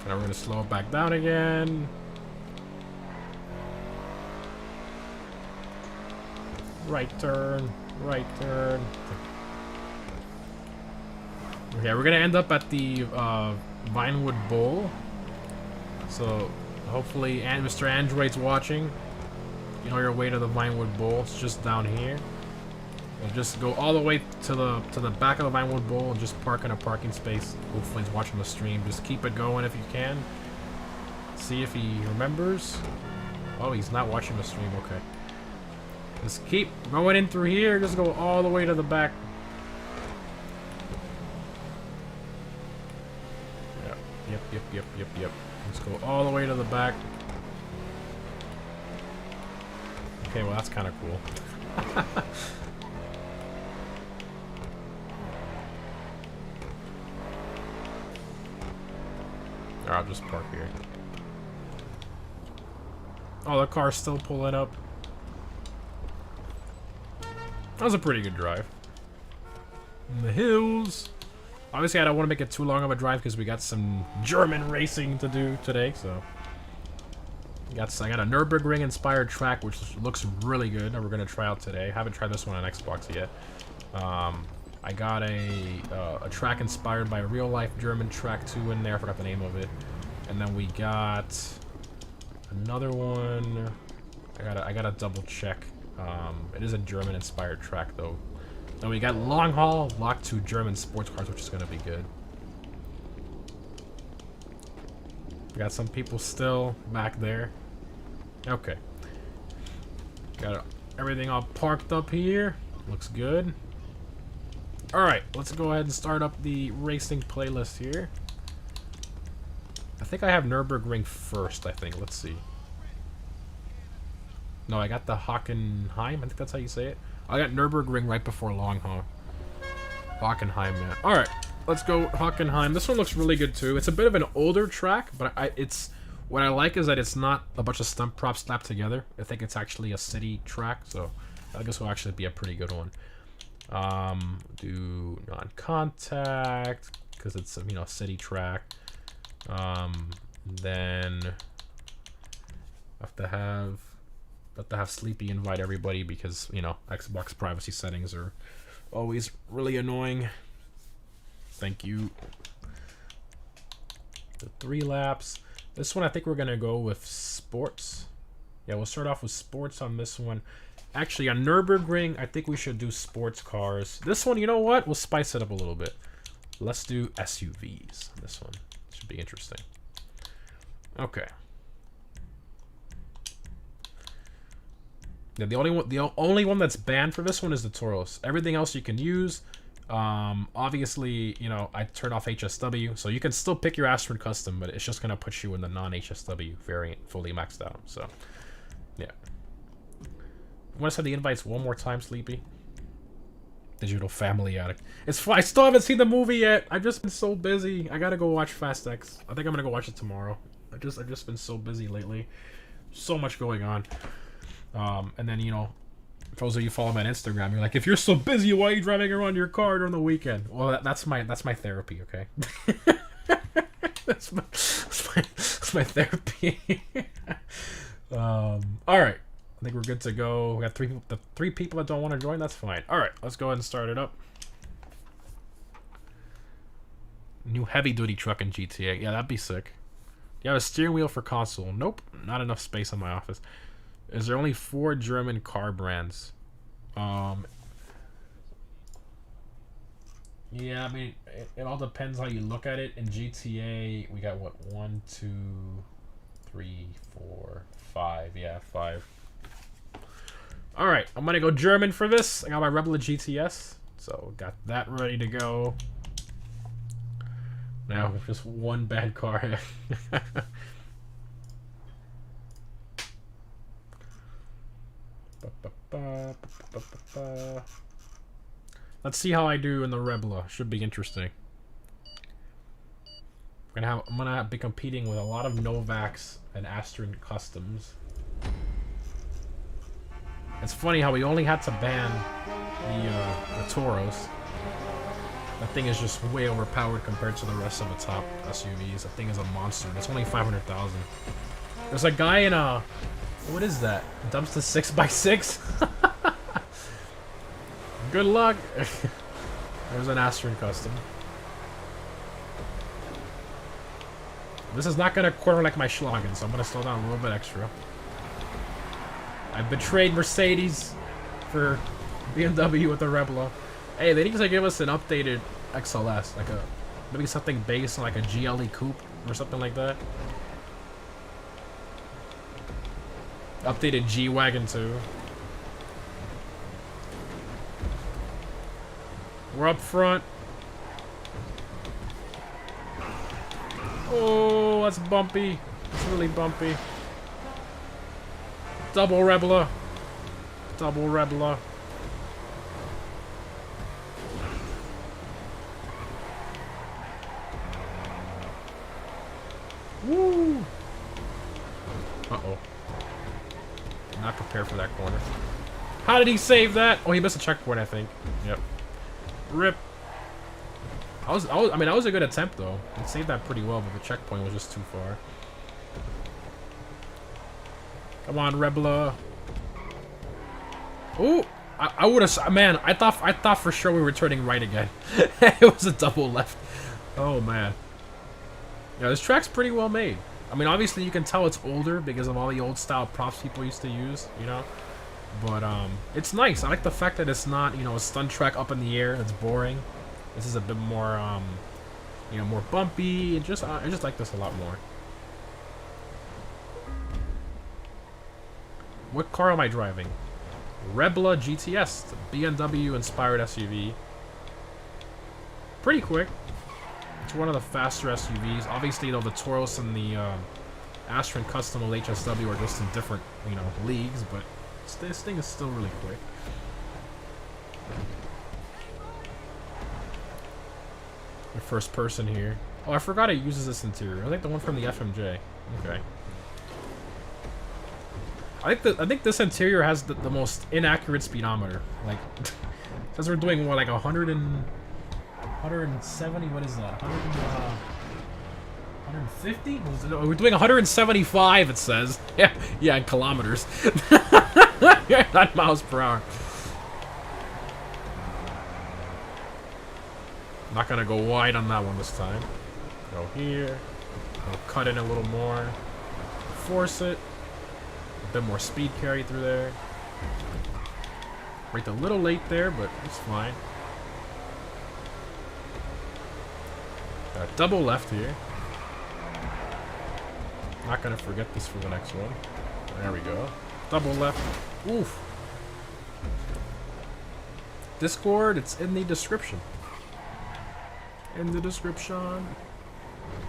Speaker 1: And we're gonna slow it back down again. Right turn, right turn. Okay, we're gonna end up at the Vinewood Bowl. So hopefully, Mr. Android's watching. You know your way to the Vinewood Bowl. It's just down here. We'll just go all the way to the back of the Vinewood Bowl and just park in a parking space. Hopefully he's watching the stream. Just keep it going if you can. See if he remembers. Oh, he's not watching the stream. Okay. Just keep going in through here. Just go all the way to the back. Yep. Let's go all the way to the back. Okay, well that's kind of cool. I'll just park here. Oh, the car's still pulling up. That was a pretty good drive. In the hills. Obviously, I don't want to make it too long of a drive because we got some German racing to do today. So, I got a Nürburgring inspired track, which looks really good. That we're gonna try out today. Haven't tried this one on Xbox yet. I got a track inspired by a real life German track too in there. I forgot the name of it. And then we got another one. I gotta double check. It is a German inspired track though. And we got long haul locked to German sports cars, which is gonna be good. We got some people still back there. Okay. Got everything all parked up here. Looks good. Alright, let's go ahead and start up the racing playlist here. I think I have Nürburgring first, I think. Let's see. No, I got the Hockenheim. I think that's how you say it. I got Nürburgring right before long haul. Hockenheim, man. Alright, let's go Hockenheim. This one looks really good too. It's a bit of an older track, but what I like is that it's not a bunch of stunt props slapped together. I think it's actually a city track, so I think this will actually be a pretty good one. Do non-contact because it's a city track. Then have to have Sleepy invite everybody because Xbox privacy settings are always really annoying. Thank you. The 3 laps. This one I think we're gonna go with sports. Yeah, we'll start off with sports on this one. Actually, on Nürburgring, I think we should do sports cars. This one, you know what? We'll spice it up a little bit. Let's do SUVs. This one should be interesting. Okay. Yeah, the only one that's banned for this one is the Toros. Everything else you can use. Obviously, I turned off HSW, so you can still pick your Astron Custom, but it's just gonna put you in the non-HSW variant, fully maxed out. So, yeah. Want to send the invites one more time, Sleepy? Digital Family Addict. It's fine. I still haven't seen the movie yet. I've just been so busy. I gotta go watch Fast X. I think I'm gonna go watch it tomorrow. I've just been so busy lately. So much going on. And then for those of you follow me on Instagram, you're like, if you're so busy, why are you driving around your car during the weekend? Well, that's my therapy. Okay. that's my therapy. All right. I think we're good to go. We got the three people that don't want to join. That's fine. All right, let's go ahead and start it up. New heavy-duty truck in GTA. Yeah, that'd be sick. Do you have a steering wheel for console? Nope, not enough space in my office. Is there only 4 German car brands? Yeah, I mean, it all depends how you look at it. In GTA, we got what? 1, 2, 3, 4, 5. Yeah, 5. Alright, I'm gonna go German for this. I got my Rebel GTS, so got that ready to go. Now, just one bad car. Let's see how I do in the Rebla. Should be interesting. I'm gonna be competing with a lot of Novaks and Astron Customs. It's funny how we only had to ban the Toros. That thing is just way overpowered compared to the rest of the top SUVs. That thing is a monster. It's only 500,000. There's a guy in a... What is that? Dumps the 6x6? Good luck! There's an Astron custom. This is not gonna corner like my Schlagen, so I'm gonna slow down a little bit extra. I betrayed Mercedes for BMW with the Rebla. Hey, they need to give us an updated XLS, like maybe something based on like a GLE coupe or something like that. Updated G-Wagon too. We're up front. Oh, that's bumpy. It's really bumpy. Double Rebla. Double Rebla. Woo! Uh-oh. Not prepared for that corner. How did he save that? Oh, he missed a checkpoint, I think. Yep. Rip. I mean, that was a good attempt, though. He saved that pretty well, but the checkpoint was just too far. Come on, Rebla. Ooh! I would have... Man, I thought for sure we were turning right again. It was a double left. Oh, man. Yeah, this track's pretty well made. I mean, obviously you can tell it's older because of all the old style props people used to use, you know? But, it's nice. I like the fact that it's not, you know, a stunt track up in the air. It's boring. This is a bit more, you know, more bumpy. And I just like this a lot more. What car am I driving? Rebla GTS, the BMW-inspired SUV. Pretty quick. It's one of the faster SUVs. Obviously, though, the Taurus and the Astron Custom HSW are just in different, you know, leagues, but this thing is still really quick. The first person here. Oh, I forgot it uses this interior. I think the one from the FMJ. Okay. I think this interior has the most inaccurate speedometer. Like, says we're doing what, like 170? What is that? 150? We're doing 175. It says. Yeah, in kilometers. Not miles per hour. Not gonna go wide on that one this time. Go here. I'll cut in a little more. Force it. A bit more speed carry through there. Braked a little late there, but it's fine. Got a double left here. Not gonna forget this for the next one. There we go. Double left. Oof. Discord, it's in the description. In the description.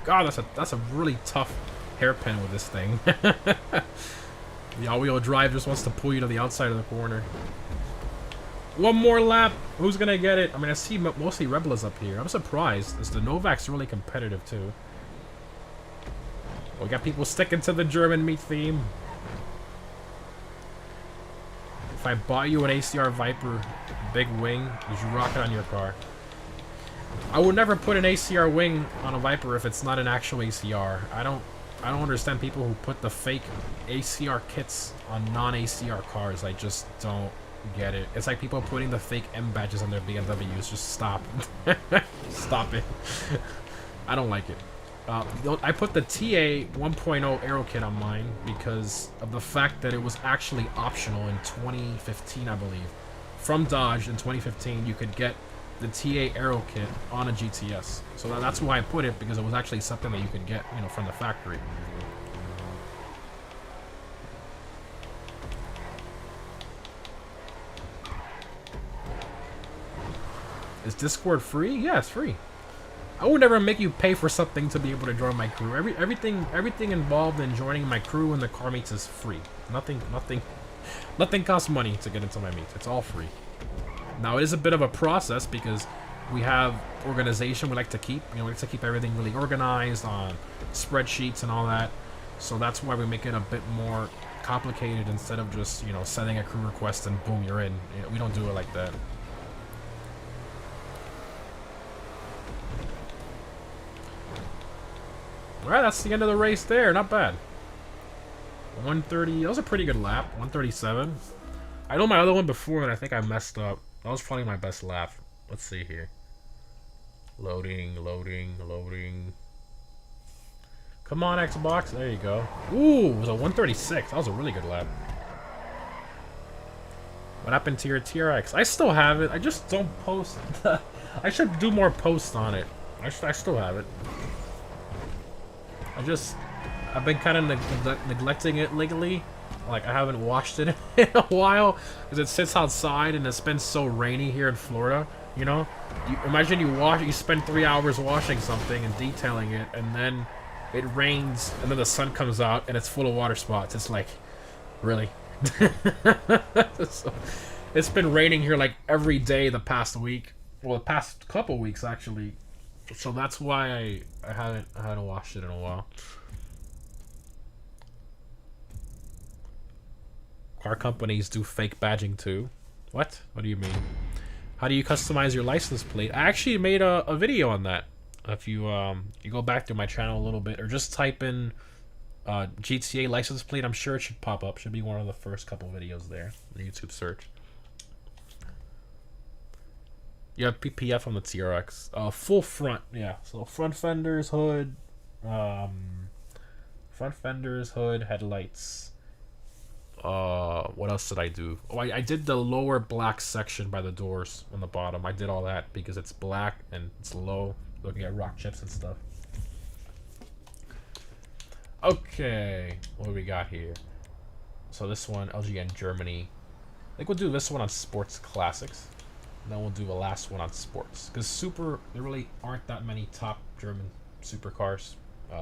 Speaker 1: God, that's a really tough hairpin with this thing. The all-wheel drive just wants to pull you to the outside of the corner. One more lap. Who's gonna get it? I mean, I see mostly Reblas up here. I'm surprised. Is the Novak's really competitive too? We got people sticking to the German meat theme. If I bought you an ACR Viper big wing, would you rock it on your car? I would never put an ACR wing on a Viper if it's not an actual ACR. I don't understand people who put the fake ACR kits on non-ACR cars. I just don't get it. It's like people putting the fake M badges on their BMWs. Just stop. Stop it. I don't like it. I put the TA 1.0 Aero kit on mine because of the fact that it was actually optional in 2015, I believe. From Dodge in 2015, you could get the TA Aero kit on a GTS. So that's why I put it, because it was actually something that you could get, you know, from the factory. Is Discord free? Yeah, it's free. I would never make you pay for something to be able to join my crew. Everything involved in joining my crew and the car meets is free. Nothing costs money to get into my meets. It's all free. Now, it is a bit of a process because we have organization we like to keep. You know, we like to keep everything really organized on spreadsheets and all that. So that's why we make it a bit more complicated instead of just, you know, sending a crew request and boom, you're in. You know, we don't do it like that. Alright, that's the end of the race there. Not bad. 130. That was a pretty good lap. 137. I know my other one before, and I think I messed up. That was probably my best lap. Let's see here. Loading, loading, loading. Come on, Xbox. There you go. Ooh, it was a 136. That was a really good lap. What happened to your TRX? I still have it. I just don't post. I should do more posts on it. I still have it. I've been kind of neglecting it lately. Like, I haven't washed it in a while because it sits outside and it's been so rainy here in Florida. You know, imagine you spend 3 hours washing something and detailing it, and then it rains, and then the sun comes out and it's full of water spots. It's like, really? So, it's been raining here like every day the past week. Well, the past couple weeks actually. So that's why I haven't washed it in a while. Car companies do fake badging too. What? What do you mean? How do you customize your license plate? I actually made a video on that. If you you go back to my channel a little bit, or just type in GTA license plate, I'm sure it should pop up. Should be one of the first couple videos there in the YouTube search. You have PPF on the TRX. Full front, yeah. So front fenders, hood, headlights. What else did I do? Oh, I did the lower black section by the doors on the bottom. I did all that because it's black and it's low, looking at rock chips and stuff. Okay, what do we got here? So this one, LGN Germany. I think we'll do this one on Sports Classics. And then we'll do the last one on Sports. Because there really aren't that many top German supercars,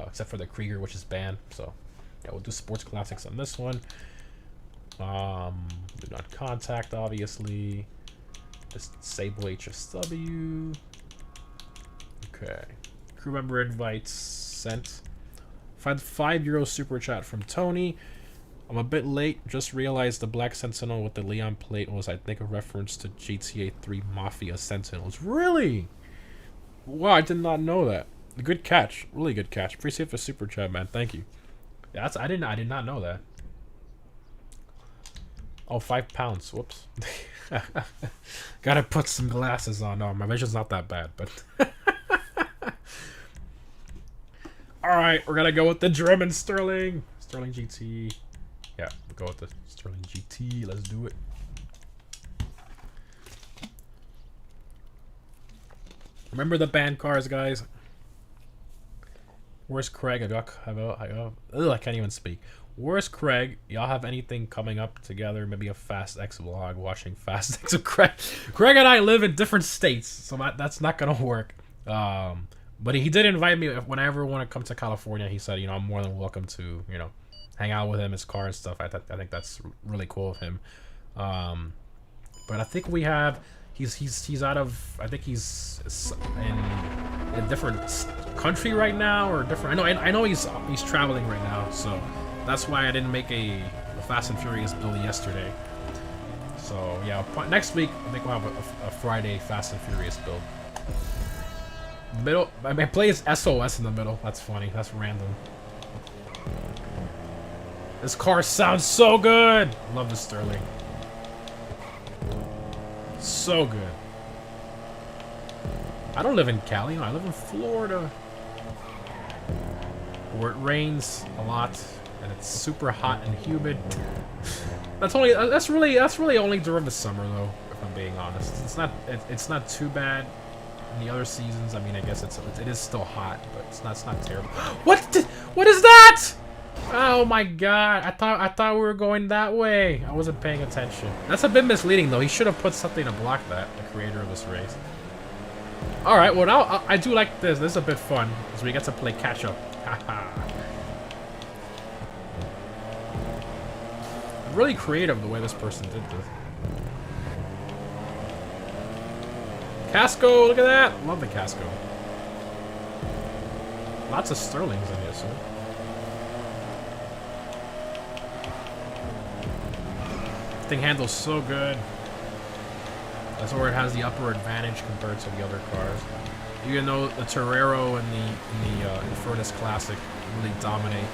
Speaker 1: except for the Krieger, which is banned. So, yeah, we'll do Sports Classics on this one. Do not contact, obviously. Just disable HSW. Okay. Crew member invites sent. €5 super chat from Tony. I'm a bit late. Just realized the black Sentinel with the Leon plate was, I think, a reference to GTA 3 Mafia Sentinels. Really? Wow, I did not know that. Good catch. Really good catch. Appreciate the super chat, man. Thank you. Yeah, I did not know that. Oh, 5 pounds. Whoops. Gotta put some glasses on. No, my vision's not that bad, but... Alright, we're gonna go with the German Sterling. Sterling GT. Yeah, we'll go with the Sterling GT. Let's do it. Remember the band cars, guys. Where's Craig? I can't even speak. Where's Craig? Y'all have anything coming up together? Maybe a Fast X vlog, watching Fast X of Craig. Craig and I live in different states, so that's not gonna work. But he did invite me when I ever want to come to California. He said, you know, I'm more than welcome to, you know, hang out with him, his car and stuff. I think that's really cool of him. But I think we have he's out of, I think he's in a different country right now, or different. I know he's traveling right now, so that's why I didn't make a Fast and Furious build yesterday. So yeah, next week I think we'll have a Friday Fast and Furious build. Middle, I play as SOS in the middle. That's funny. That's random. This car sounds so good. Love the Sterling. So good. I don't live in Cali. No, I live in Florida, where it rains a lot and it's super hot and humid. That's really only during the summer, though. If I'm being honest, it's not too bad. In the other seasons, I mean, I guess it is still hot, but it's not terrible. What is that? Oh my god! I thought we were going that way. I wasn't paying attention. That's a bit misleading, though. He should have put something to block that. The creator of this race. All right. Well, now I do like this. This is a bit fun because we get to play catch up. Really creative the way this person did this. Casco, look at that! Love the Casco. Lots of Sterlings in here, so. Thing handles so good. That's where it has the upper advantage compared to the other cars. Even though the Torero and the Infernus Classic really dominate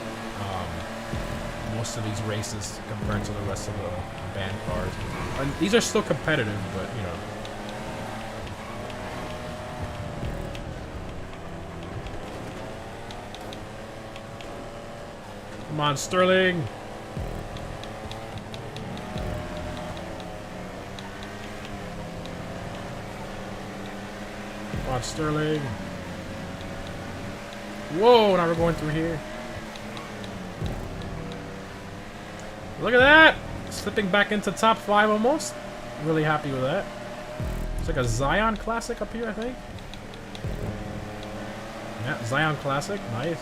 Speaker 1: most of these races compared to the rest of the band cars. And these are still competitive, but you know. Come on, Sterling! Come on, Sterling! Whoa, now we're going through here. Look at that! Slipping back into top 5 almost. Really happy with that. It's like a Zion Classic up here, I think. Yeah, Zion Classic. Nice.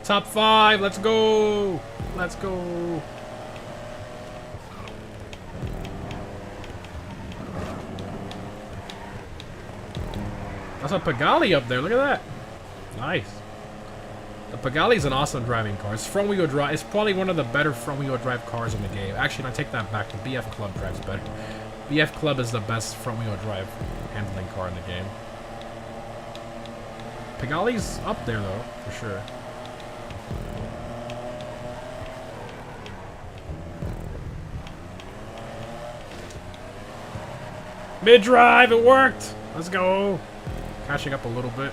Speaker 1: Top 5, let's go! Let's go! That's a Pagani up there, look at that! Nice. The Pagali's an awesome driving car. It's front-wheel drive. It's probably one of the better front-wheel drive cars in the game. Actually, I take that back. The BF Club drives better. BF Club is the best front-wheel drive handling car in the game. Pagali's up there, though, for sure. Mid-drive, it worked! Let's go! Catching up a little bit.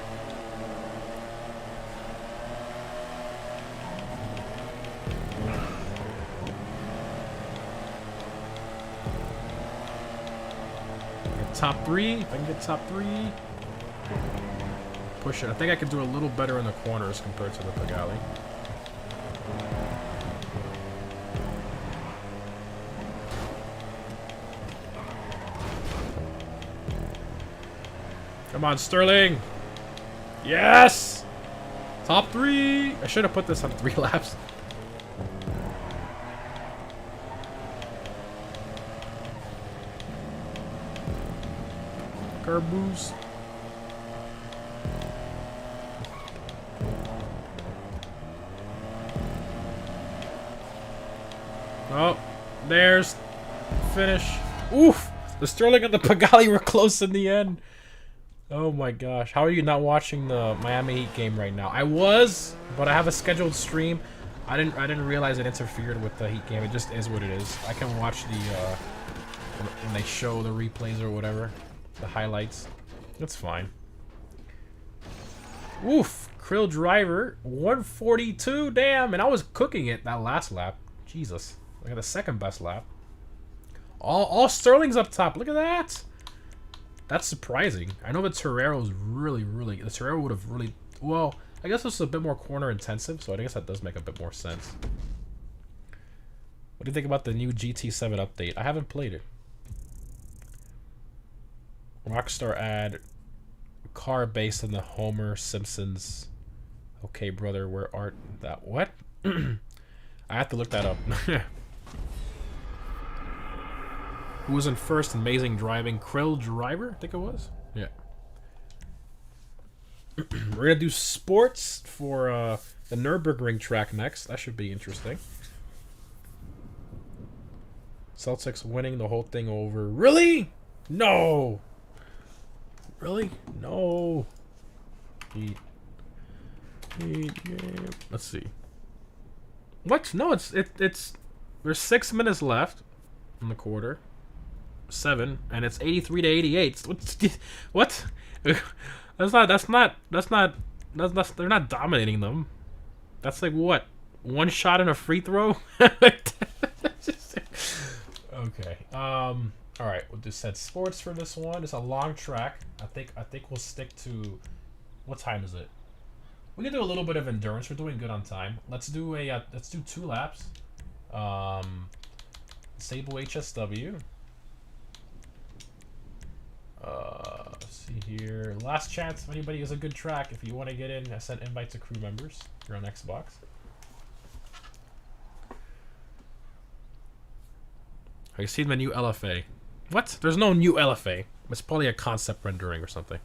Speaker 1: Top 3, if I can get top 3. Push it. I think I can do a little better in the corners compared to the Pagani. Come on, Sterling! Yes! Top 3! I should have put this on 3 laps. Curb boost. Oh, there's finish. Oof! The Sterling and the Pagani were close in the end. Oh my gosh. How are you not watching the Miami Heat game right now? I was, but I have a scheduled stream. I didn't realize it interfered with the Heat game. It just is what it is. I can watch the when they show the replays or whatever. The highlights. That's fine. Oof. Krill driver. 142. Damn. And I was cooking it that last lap. Jesus. I got the second best lap. All Sterling's up top. Look at that. That's surprising. I know the Torero's really... The Torero would have really... Well, I guess this is a bit more corner intensive, so I guess that does make a bit more sense. What do you think about the new GT7 update? I haven't played it. Rockstar ad, car based on the Homer Simpsons. Okay, brother, where art that? What? I have to look that up. Who was in first? Amazing driving. Krill driver, I think it was. Yeah. We're gonna do sports for the Nürburgring track next. That should be interesting. Celtics winning the whole thing over. Really? No. Really? No. Heat game. Let's see. What? No, it's there's 6 minutes left in the quarter. 7, and it's 83 to 88. What? That's not they're not dominating them. That's like what? 1 shot and a free throw? Okay. All right, we'll just set sports for this one. It's a long track. I think we'll stick to. What time is it? We can do a little bit of endurance. We're doing good on time. Let's do 2 laps. Sable HSW. Let's see here. Last chance. If anybody has a good track, if you want to get in, I sent invite to crew members. You're on Xbox. Have you seen the new LFA? What? There's no new LFA. It's probably a concept rendering or something.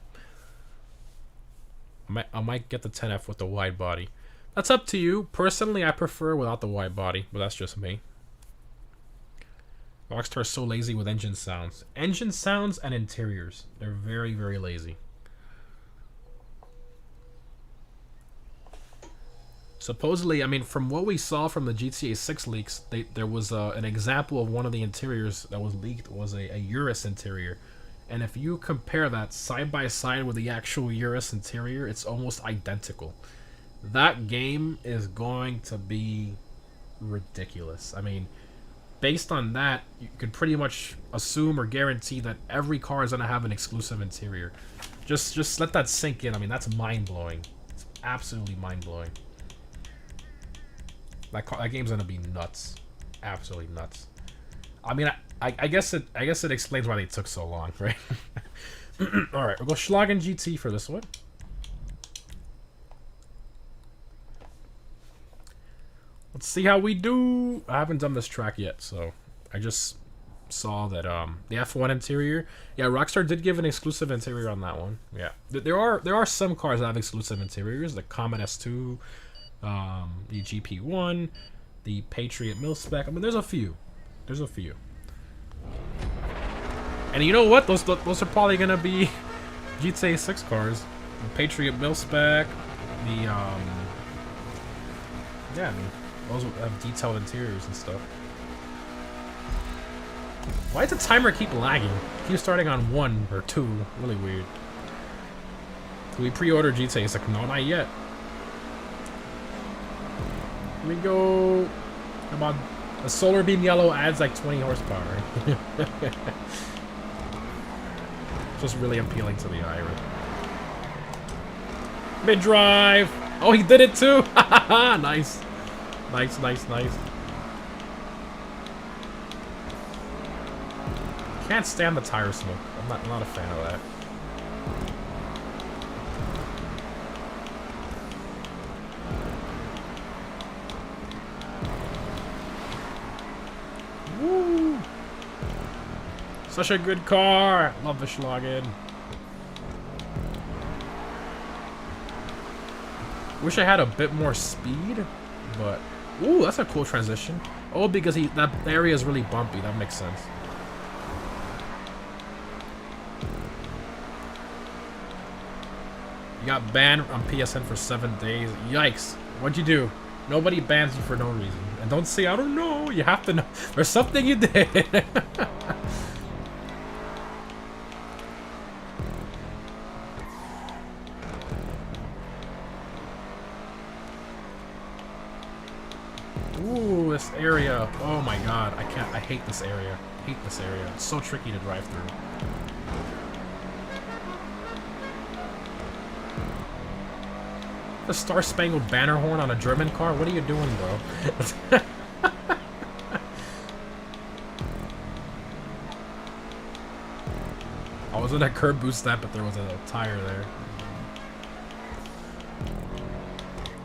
Speaker 1: I might get the 10F with the wide body. That's up to you. Personally, I prefer without the wide body, but that's just me. Rockstar is so lazy with engine sounds. Engine sounds and interiors. They're very, very lazy. Supposedly, I mean, from what we saw from the GTA 6 leaks, there was an example of one of the interiors that was leaked was a Urus interior. And if you compare that side by side with the actual Urus interior, it's almost identical. That game is going to be ridiculous. I mean, based on that, you could pretty much assume or guarantee that every car is going to have an exclusive interior. Just let that sink in. I mean, that's mind-blowing. It's absolutely mind-blowing. That game's going to be nuts. Absolutely nuts. I mean, I guess it explains why they took so long, right? All right, we'll go Schlagen GT for this one. Let's see how we do. I haven't done this track yet, so I just saw that the F1 interior. Yeah, Rockstar did give an exclusive interior on that one. Yeah, there are some cars that have exclusive interiors, the Comet S2, the GP1, the Patriot Mil-Spec. I mean, there's a few. There's a few. And you know what? Those are probably gonna be GTA 6 cars. The Patriot Mil-Spec, the yeah, I mean, those have detailed interiors and stuff. Why does the timer keep lagging? It keeps starting on 1 or 2. Really weird. Can we pre-order GTA? It's like, no, not yet. Here we go. Come on. The Solar Beam Yellow adds like 20 horsepower. Just really appealing to the eye. Right? Mid-drive. Oh, he did it too. Nice. Nice, nice, nice. Can't stand the tire smoke. I'm not a fan of that. Woo! Such a good car. Love the Schlagen. Wish I had a bit more speed, but ooh, that's a cool transition. Oh, because that area is really bumpy. That makes sense. You got banned on PSN for 7 days. Yikes. What'd you do? Nobody bans you for no reason. And don't say, I don't know. You have to know. There's something you did. Ooh, this area. Oh my god. I can't. I hate this area. Hate this area. It's so tricky to drive through. The Star Spangled Banner horn on a German car? What are you doing, bro? I was in a curb boost step, but there was a tire there.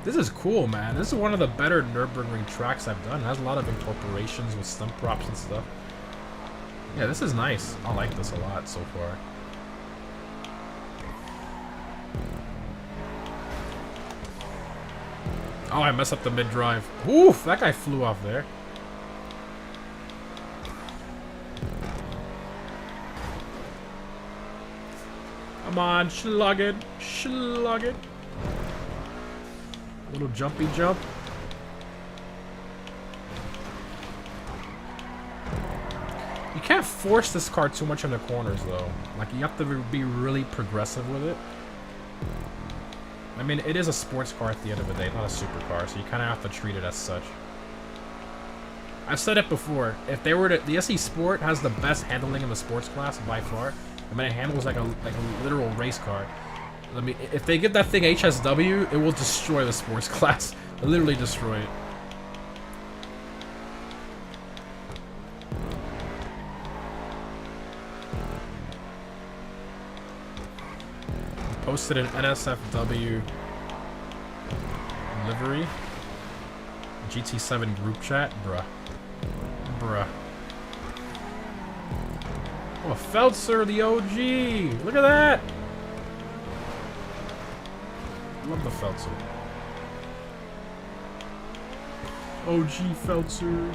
Speaker 1: This is cool, man. This is one of the better Nürburgring tracks I've done. It has a lot of incorporations with stump props and stuff. Yeah, this is nice. I like this a lot so far. Oh, I messed up the mid-drive. Oof, that guy flew off there. Come on, slug it. Slug it. Little jumpy jump. You can't force this car too much in the corners, though. Like, you have to be really progressive with it. I mean, it is a sports car at the end of the day, not a supercar, so you kind of have to treat it as such. I've said it before. If they were to, the SE Sport has the best handling in the sports class by far. I mean, it handles like a literal race car. I mean, if they get that thing HSW, it will destroy the sports class. It'll literally destroy it. Posted an NSFW livery. GT7 group chat. Bruh. Bruh. Oh, Feltzer, the OG. Look at that. Love the Feltzer. OG Feltzer.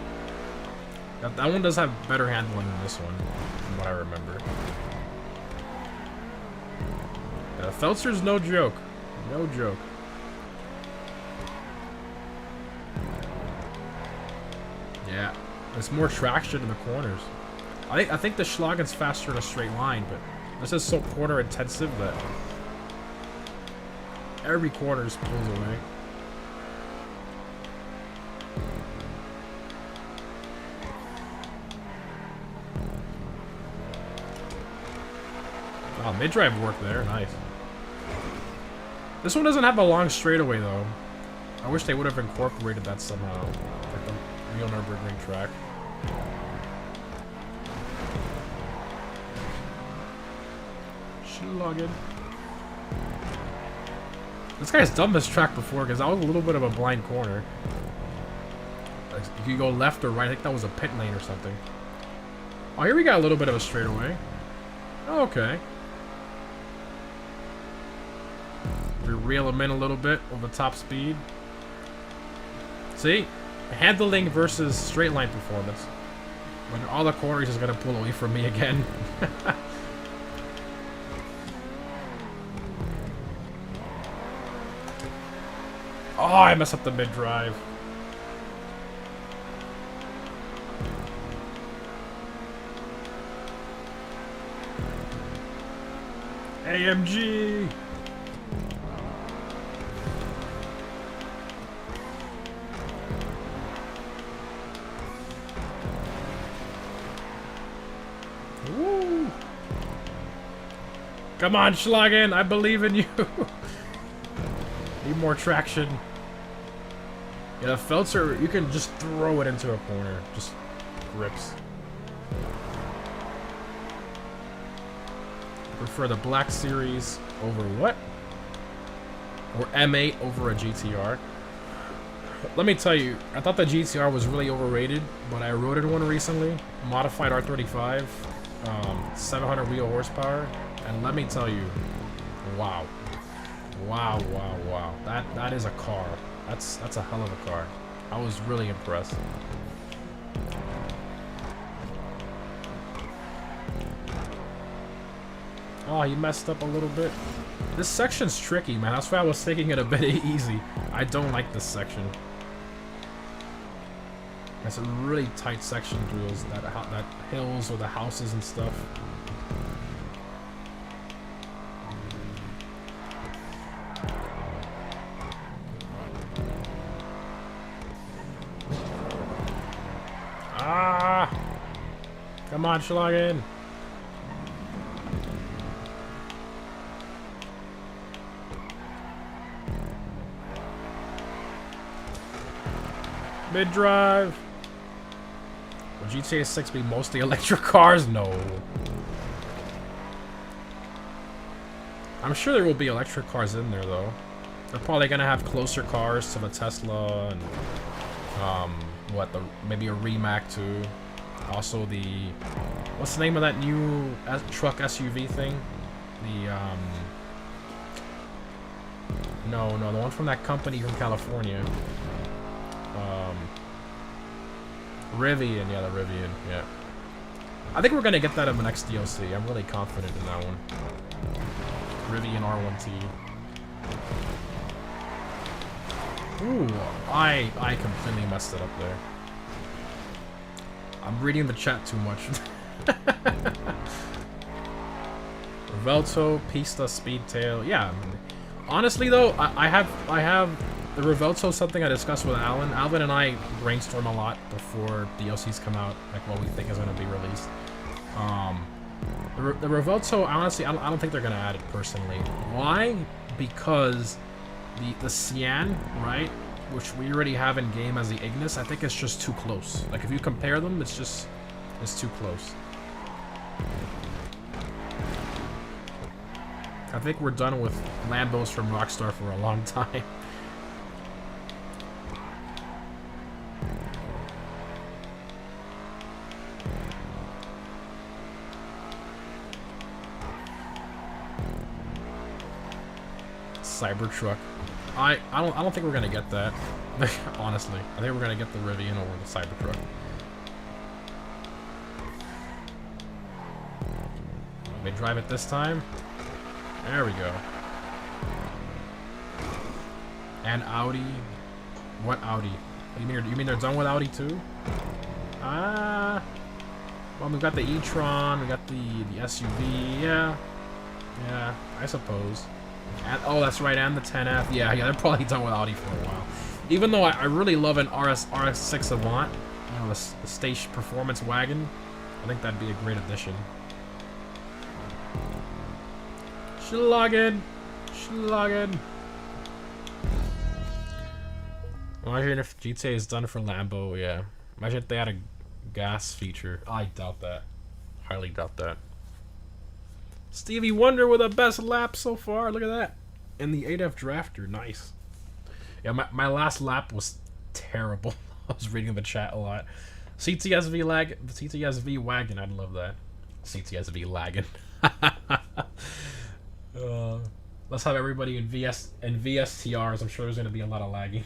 Speaker 1: That one does have better handling than this one, from what I remember. Yeah, Feltzer's no joke. No joke. Yeah, there's more traction in the corners. I think the Schlagen's faster in a straight line, but this is so corner intensive that every corner just pulls away. Oh, mid-drive worked there. Nice. This one doesn't have a long straightaway, though. I wish they would have incorporated that somehow. Like the real Nürburgring track. Schlagen. This guy's done this track before, because that was a little bit of a blind corner. Like, if you go left or right, I think that was a pit lane or something. Oh, here we got a little bit of a straightaway. Oh, okay. We reel him in a little bit with the top speed. See? Handling versus straight line performance. When all the corners is going to pull away from me again. Oh, I messed up the mid-drive. AMG! Woo! Come on, Schlagen, I believe in you. Need more traction. Yeah, Feltzer, you can just throw it into a corner. Just grips. I prefer the Black Series over what? Or M8 over a GTR. Let me tell you, I thought the GTR was really overrated, but I rode in one recently. Modified R35. 700 wheel horsepower. And let me tell you, wow. Wow, wow, wow. That is a car. That's a hell of a car. I was really impressed. Oh, he messed up a little bit. This section's tricky, man. That's why I was taking it a bit easy. I don't like this section. It's a really tight section through those that hills or the houses and stuff. Ah! Come on, Schlagen. Mid-drive. Will GTA 6 be mostly electric cars? No. I'm sure there will be electric cars in there, though. They're probably gonna have closer cars to the Tesla and maybe a Rimac too. Also the what's the name of that new truck SUV thing? The no, the one from that company from California. Rivian, yeah, the Rivian, yeah. I think we're gonna get that in the next DLC. I'm really confident in that one. Rivian R1T. Ooh, I completely messed it up there. I'm reading the chat too much. Revelto, Pista, Speedtail, yeah. Honestly though, I have the Revelto is something I discussed with Alan. Alvin and I brainstorm a lot before DLCs come out, like what we think is going to be released. The Revelto, honestly, I don't think they're going to add it personally. Why? Because the Cyan, right, which we already have in game as the Ignis, I think it's just too close. Like if you compare them, it's too close. I think we're done with Lambos from Rockstar for a long time. Cybertruck. I don't think we're gonna get that. Honestly, I think we're gonna get the Rivian over the Cybertruck. Let me drive it this time. There we go. And Audi. What Audi? You mean they're done with Audi too? Well, we got the e-tron, we got the SUV. Yeah, I suppose. And, oh, that's right, and the 10F. Yeah, they're probably done with Audi for a while. Even though I really love an RS6 Avant, you know, the stage performance wagon. I think that'd be a great addition. Schlagen. Imagine if GTA is done for Lambo, yeah. Imagine if they had a gas feature. I doubt that. Highly doubt that. Stevie Wonder with the best lap so far. Look at that. And the 8F Drafter. Nice. Yeah, my last lap was terrible. I was reading the chat a lot. CTSV wagon. I'd love that. CTSV lagging. Let's have everybody in VSTRs. I'm sure there's going to be a lot of lagging.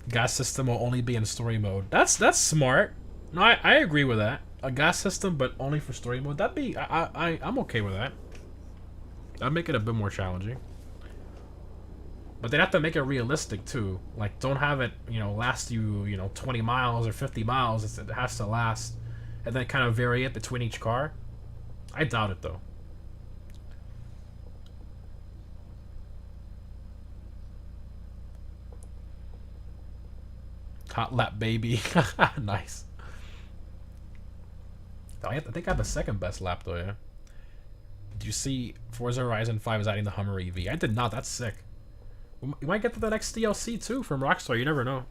Speaker 1: Gas system will only be in story mode. That's smart. No, I agree with that. A gas system, but only for story mode. That'd be I'm okay with that. That'd make it a bit more challenging. But they'd have to make it realistic too. Like, don't have it, last you, 20 miles or 50 miles. It has to last, and then kind of vary it between each car. I doubt it though. Hot lap baby. Nice. I think I have the second best lap though, yeah. Did you see Forza Horizon 5 is adding the Hummer EV? I did not. That's sick. You might get to the next DLC too from Rockstar. You never know.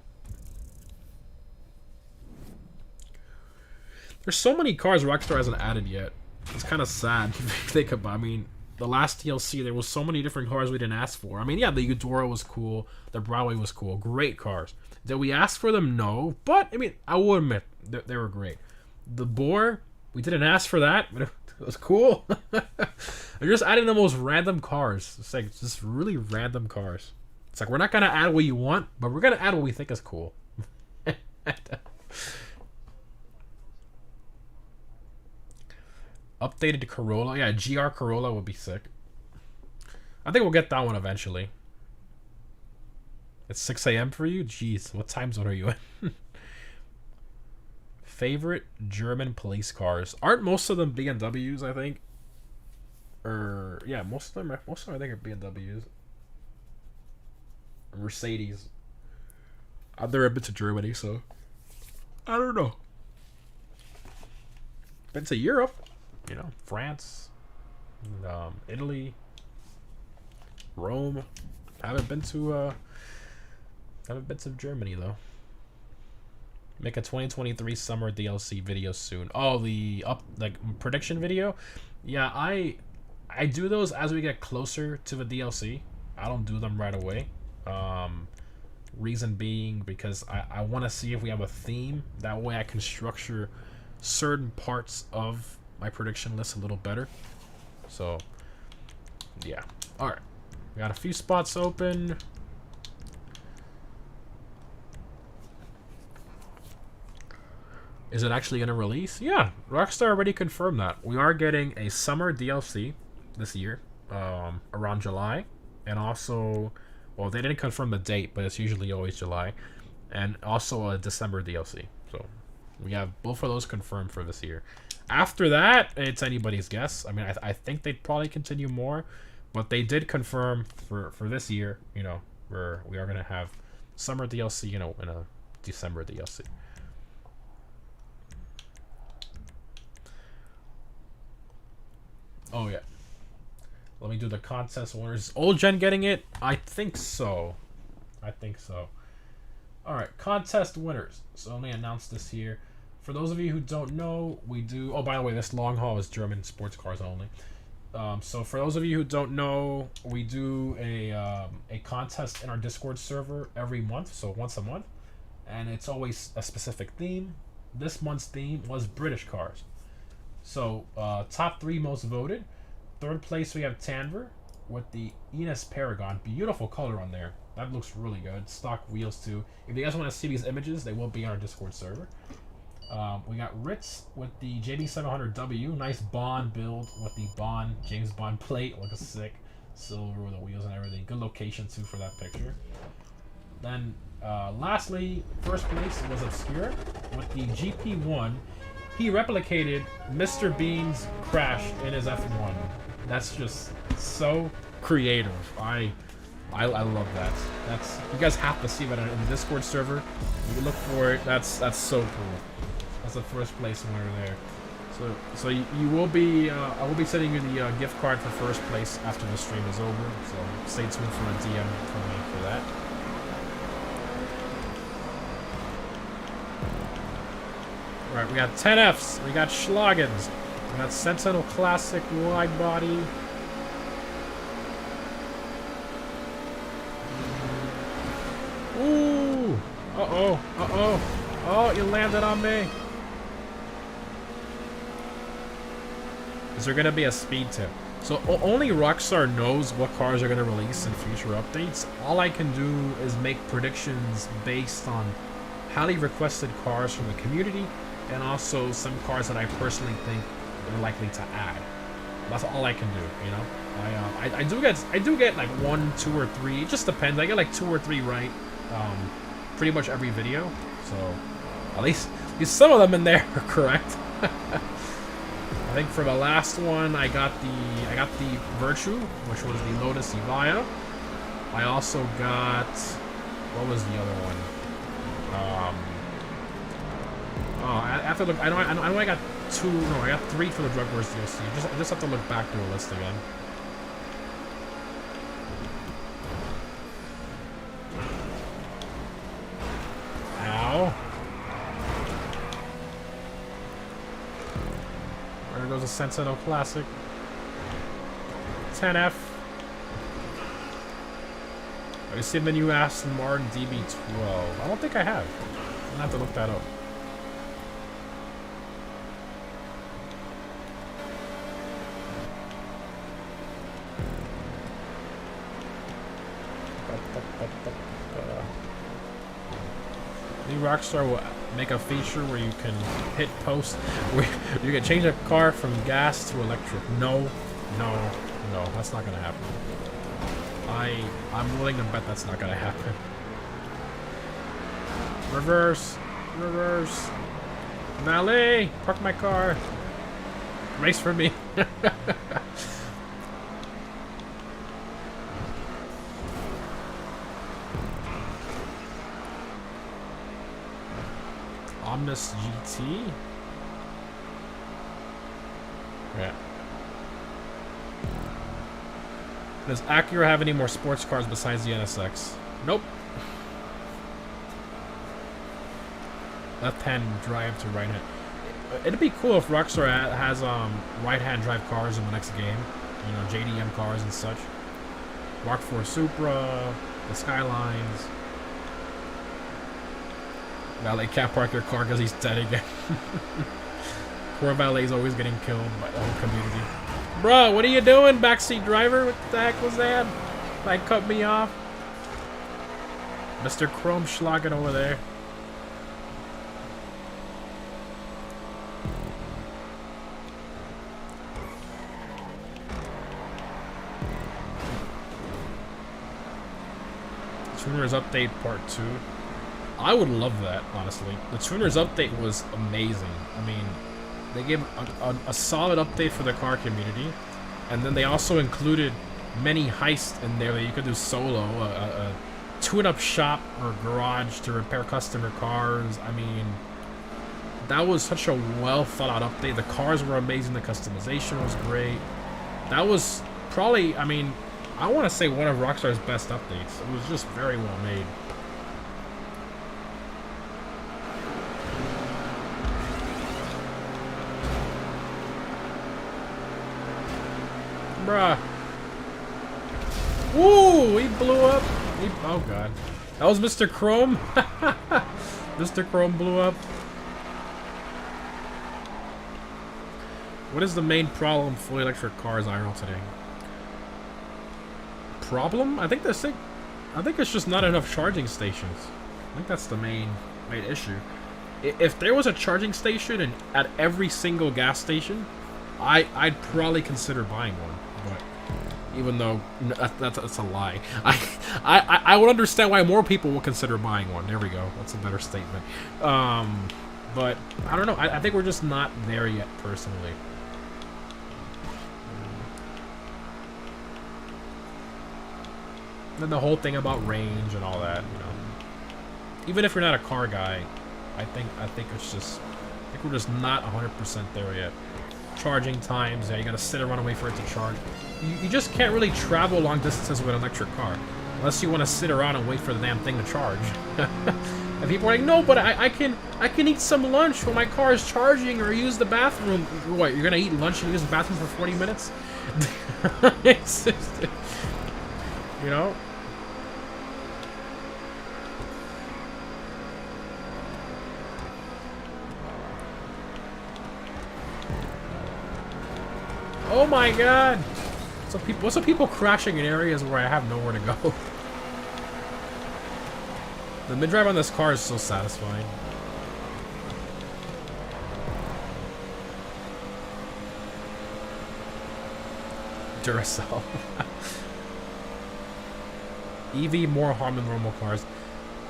Speaker 1: There's so many cars Rockstar hasn't added yet. It's kind of sad if you think about it. I mean, the last DLC, there was so many different cars we didn't ask for. I mean, yeah, the Eudora was cool. The Broadway was cool. Great cars. Did we ask for them? No. But, I mean, I will admit, they were great. The Boar, we didn't ask for that, but it was cool. They're just adding the most random cars. It's like just really random cars. It's like, we're not going to add what you want, but we're going to add what we think is cool. Updated Corolla. Yeah, GR Corolla would be sick. I think we'll get that one eventually. It's 6 a.m. for you? Jeez, what time zone are you in? Favorite German police cars. Aren't most of them BMWs, I think? Or, yeah, most of them I think are BMWs. Mercedes. I've never been to Germany, so I don't know. Been to Europe. France, Italy, Rome. Haven't been to Germany though. Make a 2023 summer DLC video soon. Oh, the prediction video. Yeah, I do those as we get closer to the DLC. I don't do them right away. Reason being because I want to see if we have a theme. That way I can structure certain parts of my prediction list a little better. So yeah, all right, we got a few spots open. Is it actually gonna release? Yeah, Rockstar already confirmed that we are getting a summer DLC this year, around July, and also, well, they didn't confirm the date, but it's usually always July, and also a December DLC. So we have both of those confirmed for this year. After that, it's anybody's guess. I mean, I think they'd probably continue more, but they did confirm for this year, where we are going to have summer DLC, and a December DLC. Oh, yeah. Let me do the contest winners. Old Gen getting it? I think so. All right, contest winners. So let me announce this here. For those of you who don't know, we do... Oh, by the way, this long haul is German sports cars only. So for those of you who don't know, we do a contest in our Discord server every month, so once a month. And it's always a specific theme. This month's theme was British cars. So top 3 most voted. Third place, we have Tanver. with the Enos Paragon. Beautiful color on there. That looks really good. Stock wheels too. If you guys want to see these images, they will be on our Discord server. We got Ritz with the JB700W. Nice Bond build with the Bond, James Bond plate. Looks sick. Silver with the wheels and everything. Good location too for that picture. Then lastly, first place was Obscure with the GP1. He replicated Mr. Bean's crash in his F1. That's just so creative. I love that. That's, you guys have to see that in the Discord server. You look for it. That's so cool. That's the first place winner there. So you will be I will be sending you the gift card for first place after the stream is over. So stay tuned for a DM from me for that. Alright, we got 10Fs, we got Schlagens, we got Sentinel Classic wide body. Ooh! Uh-oh, uh-oh. Oh, you landed on me. Is there gonna be a speed tip? So only Rockstar knows what cars are gonna release in future updates. All I can do is make predictions based on highly requested cars from the community, and also some cars that I personally think they're likely to add. That's all I can do, you know. I do get like 1, 2, or 3. It just depends. I get like 2 or 3 right, pretty much every video. So at least some of them in there are correct. I think for the last one, I got the Virtue, which was the Lotus Evija. I also got, what was the other one? I have to look. I know I got 2. No, I got 3 for the Drug Wars DLC. I just have to look back through a list again. Ow! There goes a Sentinel Classic. 10F. Have you seen the new Aston Martin DB12? I don't think I have. I'm gonna have to look that up. New Rockstar will make a feature where you can hit post, where you can change a car from gas to electric. No, that's not gonna happen. I'm willing to bet that's not gonna happen. Reverse. Valet, park my car. Race for me. Omnis GT? Yeah. Does Acura have any more sports cars besides the NSX? Nope. Left-hand drive to right-hand. It'd be cool if Rockstar has right-hand drive cars in the next game. You know, JDM cars and such. Mark IV Supra, the Skylines. Valet can't park their car because he's dead again. Poor Valet's always getting killed by the whole community. Bro, what are you doing, backseat driver? What the heck was that? Like, cut me off. Mr. Chrome Schlagen over there. Tuners Update Part 2. I would love that, honestly. The Tuners Update was amazing. I mean, they gave a solid update for the car community, and then they also included many heists in there that you could do solo. A tune-up shop or garage to repair customer cars. I mean, that was such a well-thought-out update. The cars were amazing. The customization was great. That was probably, I mean, I want to say one of Rockstar's best updates. It was just very well made. Bruh. Woo! He blew up. Oh god. That was Mr. Chrome. Mr. Chrome blew up. What is the main problem with fully electric cars IRL today? problem. I think it's just not enough charging stations. I think that's the main issue. If there was a charging station at every single gas station, I'd probably consider buying one. But even though that's a lie, I would understand why more people will consider buying one. There we go. That's a better statement. But I don't know. I think we're just not there yet, personally. And the whole thing about range and all that, you know. Even if you're not a car guy, I think we're just not 100% there yet. Charging times, yeah, you gotta sit around and wait for it to charge. You just can't really travel long distances with an electric car unless you want to sit around and wait for the damn thing to charge. And people are like, no, but I can eat some lunch when my car is charging or use the bathroom. What, you're gonna eat lunch and use the bathroom for 40 minutes? It's just, you know. Oh my god! So what's up people crashing in areas where I have nowhere to go? The mid-drive on this car is so satisfying. Duracell. EV more harm than normal cars.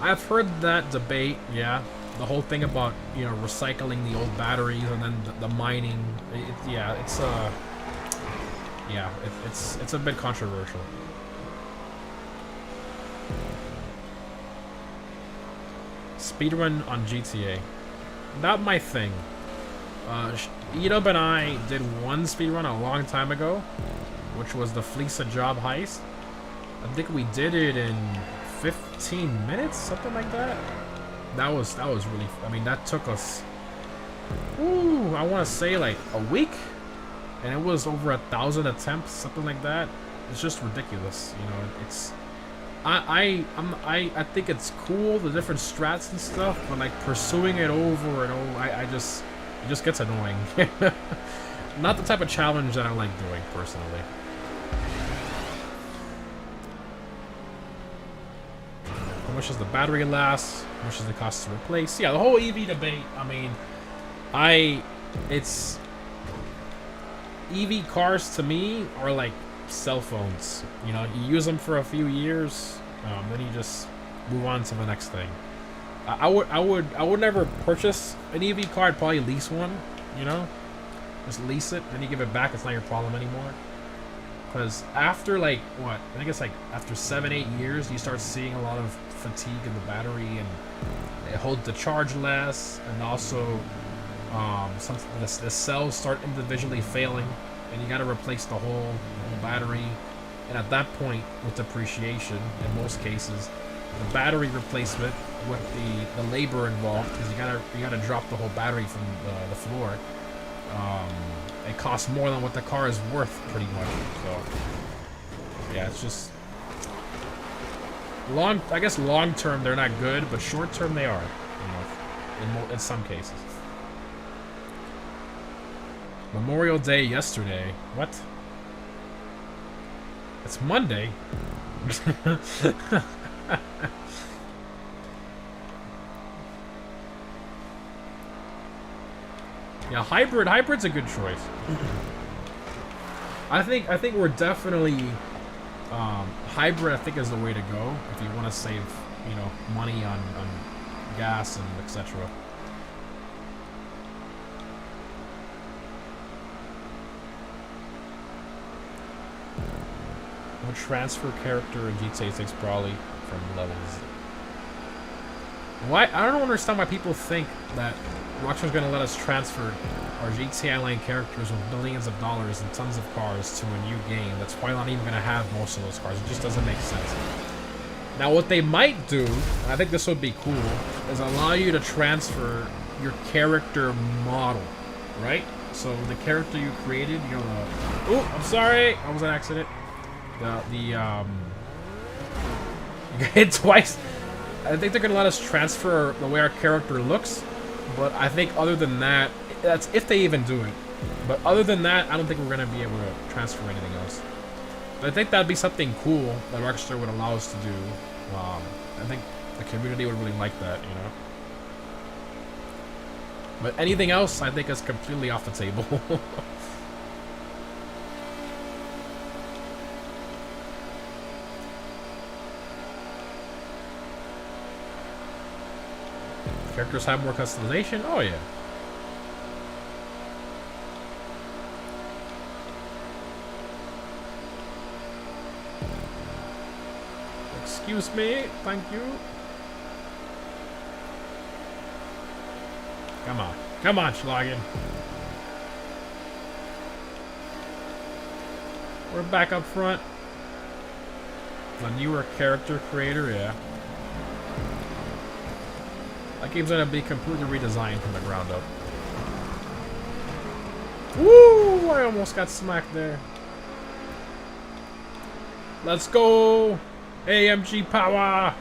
Speaker 1: I've heard that debate, yeah. The whole thing about, you know, recycling the old batteries and then the mining. It's a bit controversial. Speedrun on GTA. Not my thing. Edub and I did one speedrun a long time ago, which was the Fleece a Job heist. I think we did it in 15 minutes, something like that. That was really, I mean, that took us, ooh, I want to say like a week, and it was over 1,000 attempts, something like that. It's just ridiculous, you know. It's, I think it's cool, the different strats and stuff, but like pursuing it over and over, it just gets annoying. Not the type of challenge that I like doing personally. How much does the battery last? How much does it cost to replace? Yeah, the whole EV debate. I mean, it's EV cars to me are like cell phones. You know, you use them for a few years, then you just move on to the next thing. I would never purchase an EV car. I'd probably lease one. You know, just lease it, then you give it back. It's not your problem anymore. Because after like what, I think it's like after 7-8 years, you start seeing a lot of fatigue in the battery, and it holds the charge less, and also the cells start individually failing, and you got to replace the whole battery. And at that point, with depreciation, in most cases, the battery replacement with the labor involved, because you gotta drop the whole battery from the floor. It costs more than what the car is worth, pretty much. So yeah, it's just I guess long term they're not good, but short term they are, you know, in some cases. Memorial Day yesterday. What? It's Monday. Yeah, hybrid's a good choice. I think we're definitely hybrid. I think is the way to go if you want to save, you know, money on gas and etc. No transfer character in GTA 6 probably from levels. Why? I don't understand why people think that Rockstar's gonna let us transfer our GTA Online characters with billions of dollars and tons of cars to a new game that's probably not even gonna have most of those cars. It just doesn't make sense. Now, what they might do, and I think this would be cool, is allow you to transfer your character model, right? So the character you created, you know, oh, I'm sorry, that was an accident. You hit twice. I think they're gonna let us transfer the way our character looks, but I think other than that, that's if they even do it. But other than that, I don't think we're gonna be able to transfer anything else. I think that'd be something cool that Rockstar would allow us to do. I think the community would really like that, you know. But anything else, I think, is completely off the table. Characters have more customization? Oh, yeah. Excuse me. Thank you. Come on. Come on, Schlagen. We're back up front. A newer character creator, yeah. That game's gonna be completely redesigned from the ground up. Woo! I almost got smacked there. Let's go! AMG power!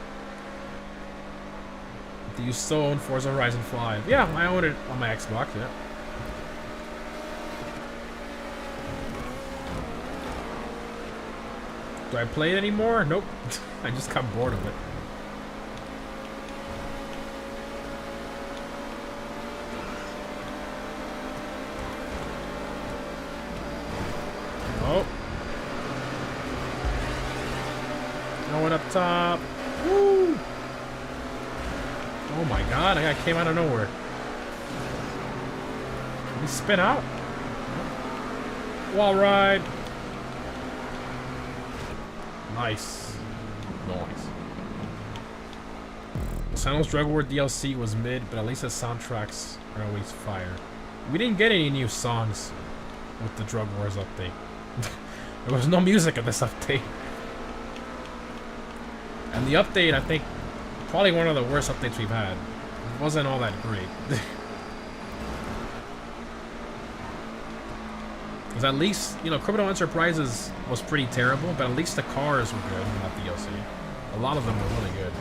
Speaker 1: Do you still own Forza Horizon 5? Yeah, I own it on my Xbox, yeah. Do I play it anymore? Nope. I just got bored of it. Oh. Going up top. Woo! Oh my god, I came out of nowhere. Did he spin out? Wall ride. Nice. Nice. Santa's Drug War DLC was mid, but at least the soundtracks are always fire. We didn't get any new songs with the Drug Wars update. There was no music in this update. And the update, I think, probably one of the worst updates we've had. It wasn't all that great. Because at least, you know, Criminal Enterprises was pretty terrible, but at least the cars were good in that DLC. A lot of them were really good.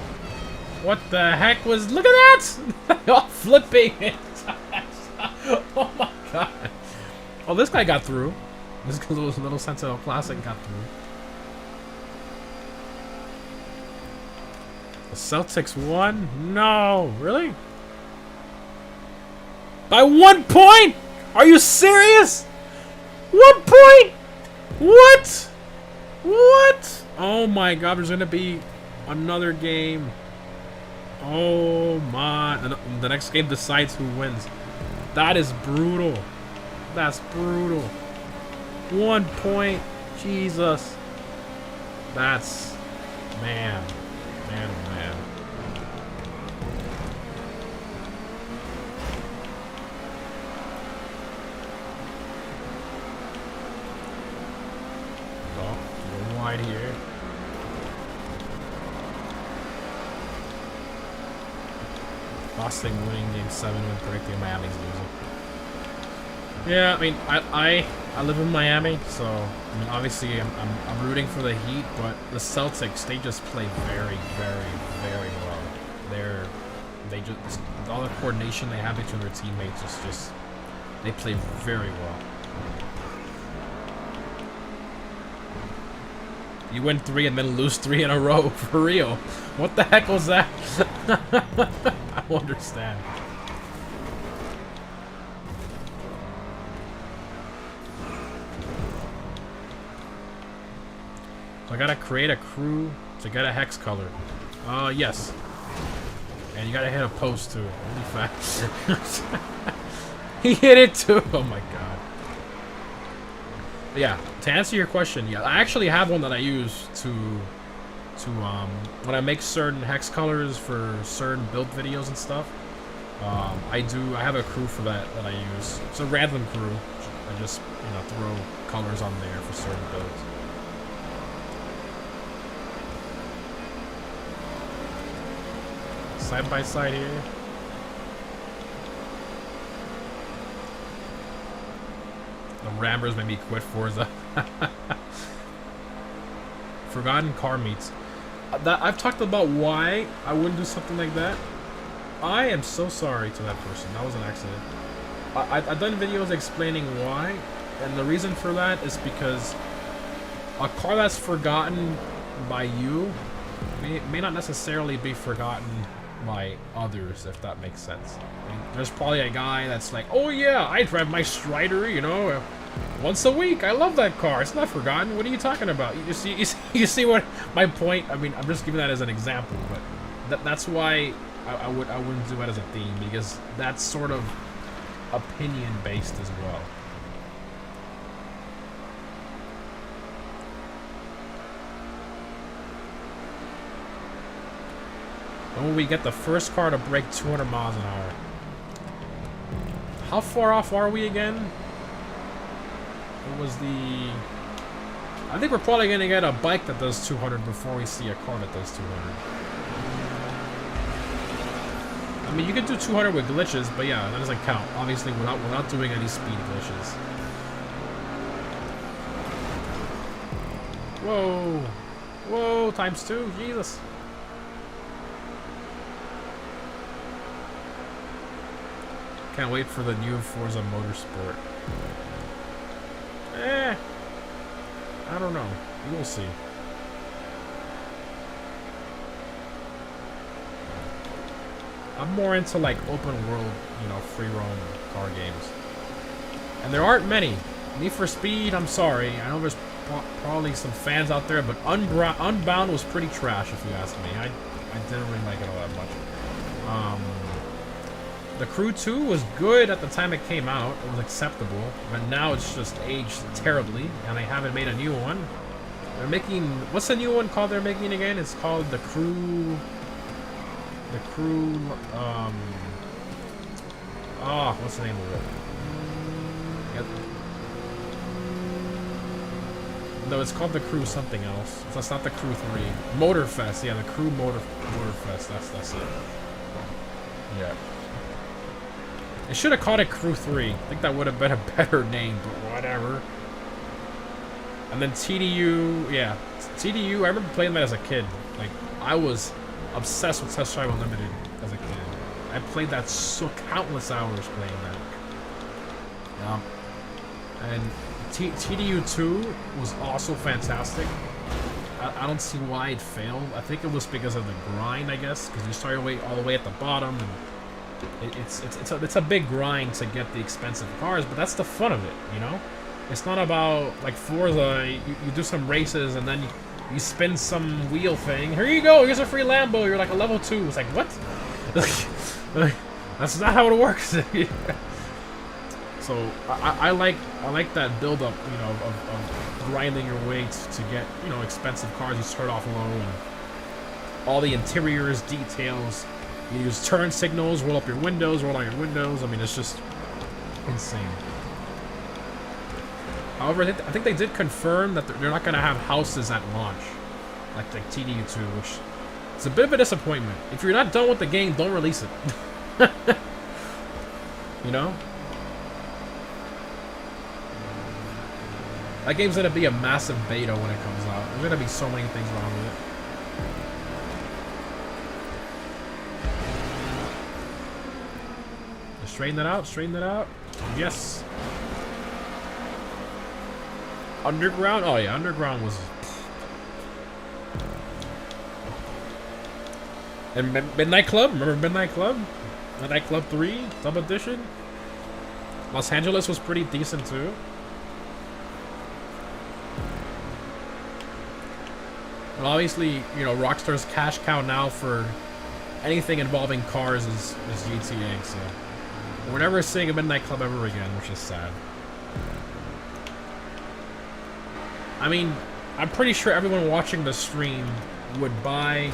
Speaker 1: What the heck was... Look at that! Oh, flipping it! Oh my god. Oh, this guy got through. This little Sentinel Classic got through. The Celtics won? No! Really? By 1 point?! Are you serious?! 1 point?! What?! What?! Oh my god, there's gonna be another game. Oh my... The next game decides who wins. That is brutal. That's brutal. 1 point. Jesus. That's... Man. Man, oh man. Oh, a little wide here. Boston winning game 7 and predicting Miami's losing. Yeah, I mean, I live in Miami, so I mean, obviously I'm rooting for the Heat, but the Celtics, they just play very, very, very well. They just all the coordination they have between their teammates is just they play very well. You win 3 and then lose 3 in a row, for real. What the heck was that? I don't understand. So I gotta create a crew to get a hex color. Yes. And you gotta hit a post too. Really fast. He hit it too. Oh my god. But yeah, to answer your question, yeah, I actually have one that I use to when I make certain hex colors for certain build videos and stuff. I have a crew for that I use. It's a random crew. I just, you know, throw colors on there for certain builds. Side by side here. The Rammers made me quit Forza. Forgotten car meets. I've talked about why I wouldn't do something like that. I am so sorry to that person. That was an accident. I've done videos explaining why, and the reason for that is because a car that's forgotten by you may not necessarily be forgotten by others, if that makes sense. I mean, there's probably a guy that's like, oh yeah, I drive my Strider, you know, once a week. I love that car. It's not forgotten. What are you talking about? You see what my point? I mean, I'm just giving that as an example, but that's why I wouldn't do it as a theme, because that's sort of opinion based as well. When we get the first car to break 200 miles an hour. How far off are we again? It was the... I think we're probably going to get a bike that does 200 before we see a car that does 200. I mean, you can do 200 with glitches, but yeah, that doesn't count. Obviously, without doing any speed glitches. Whoa. Whoa, ×2. Jesus. Can't wait for the new Forza Motorsport. I don't know. We'll see. I'm more into like open world, you know, free roam car games. And there aren't many. Need for Speed, I'm sorry. I know there's probably some fans out there, but Unbound was pretty trash, if you ask me. I didn't really like it all that much. The Crew 2 was good at the time it came out. It was acceptable, but now it's just aged terribly, and they haven't made a new one. They're making... What's the new one called they're making again? It's called The Crew... what's the name of it? Yep. No, it's called The Crew something else. That's not The Crew 3. Motorfest, yeah, The Crew Motorfest. That's it. Yeah. They should have called it Crew 3. I think that would have been a better name, but whatever. And then TDU, yeah. TDU, I remember playing that as a kid. Like, I was obsessed with Test Drive Unlimited as a kid. I played that so countless hours playing that. And TDU 2 was also fantastic. I don't see why it failed. I think it was because of the grind, I guess, because you start all the way at the bottom, and it's a big grind to get the expensive cars, but that's the fun of it, you know? It's not about, like Forza, you do some races, and then you spin some wheel thing. Here you go, here's a free Lambo, you're like a level 2. It's like, what? That's not how it works. So I like that build up, you know, of grinding your way to get, you know, expensive cars. You start off low, and all the interiors, details. You use turn signals, roll up your windows, roll down your windows. I mean, it's just insane. However, I think they did confirm that they're not going to have houses at launch, like TDU2, which is a bit of a disappointment. If you're not done with the game, don't release it. You know? That game's going to be a massive beta when it comes out. There's going to be so many things wrong with it. Just straighten that out, straighten that out. Yes. Underground? Oh yeah, Underground was... And Midnight Club? Remember Midnight Club? Midnight Club 3? Sub Edition? Los Angeles was pretty decent too. But obviously, you know, Rockstar's cash cow now for anything involving cars is GTA, so... We're never seeing a Midnight Club ever again, which is sad. I mean, I'm pretty sure everyone watching the stream would buy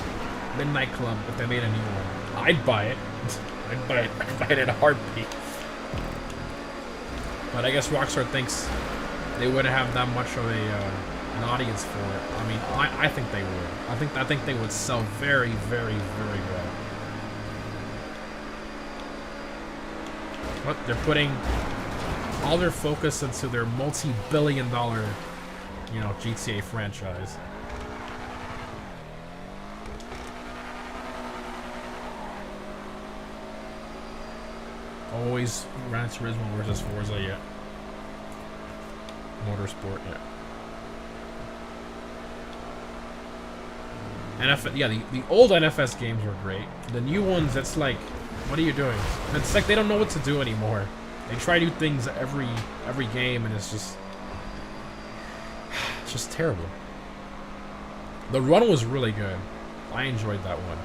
Speaker 1: Midnight Club if they made a new one. I'd buy it. I'd buy it in a heartbeat. But I guess Rockstar thinks they wouldn't have that much of an audience for it. I mean, I think they would. I think they would sell very, very, very well. But they're putting all their focus into their multi-billion-dollar, you know, GTA franchise. Always Gran Turismo versus Forza, yeah. Motorsport, yeah. Yeah, the old NFS games were great. The new ones, it's like, what are you doing? It's like they don't know what to do anymore. They try new things every game, and it's just terrible. The run was really good. I enjoyed that one.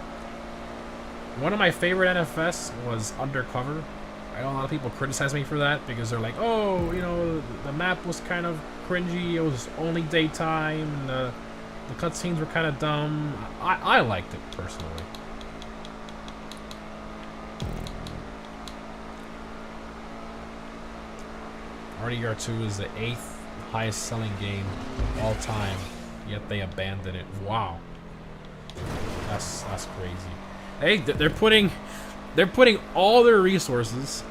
Speaker 1: One of my favorite NFS was Undercover. I know a lot of people criticize me for that because they're like, oh, you know, the map was kind of cringy. It was only daytime, and the cutscenes were kind of dumb. I liked it personally. RDR2 is the 8th highest selling game of all time, yet they abandoned it. Wow, that's crazy. Hey, they're putting all their resources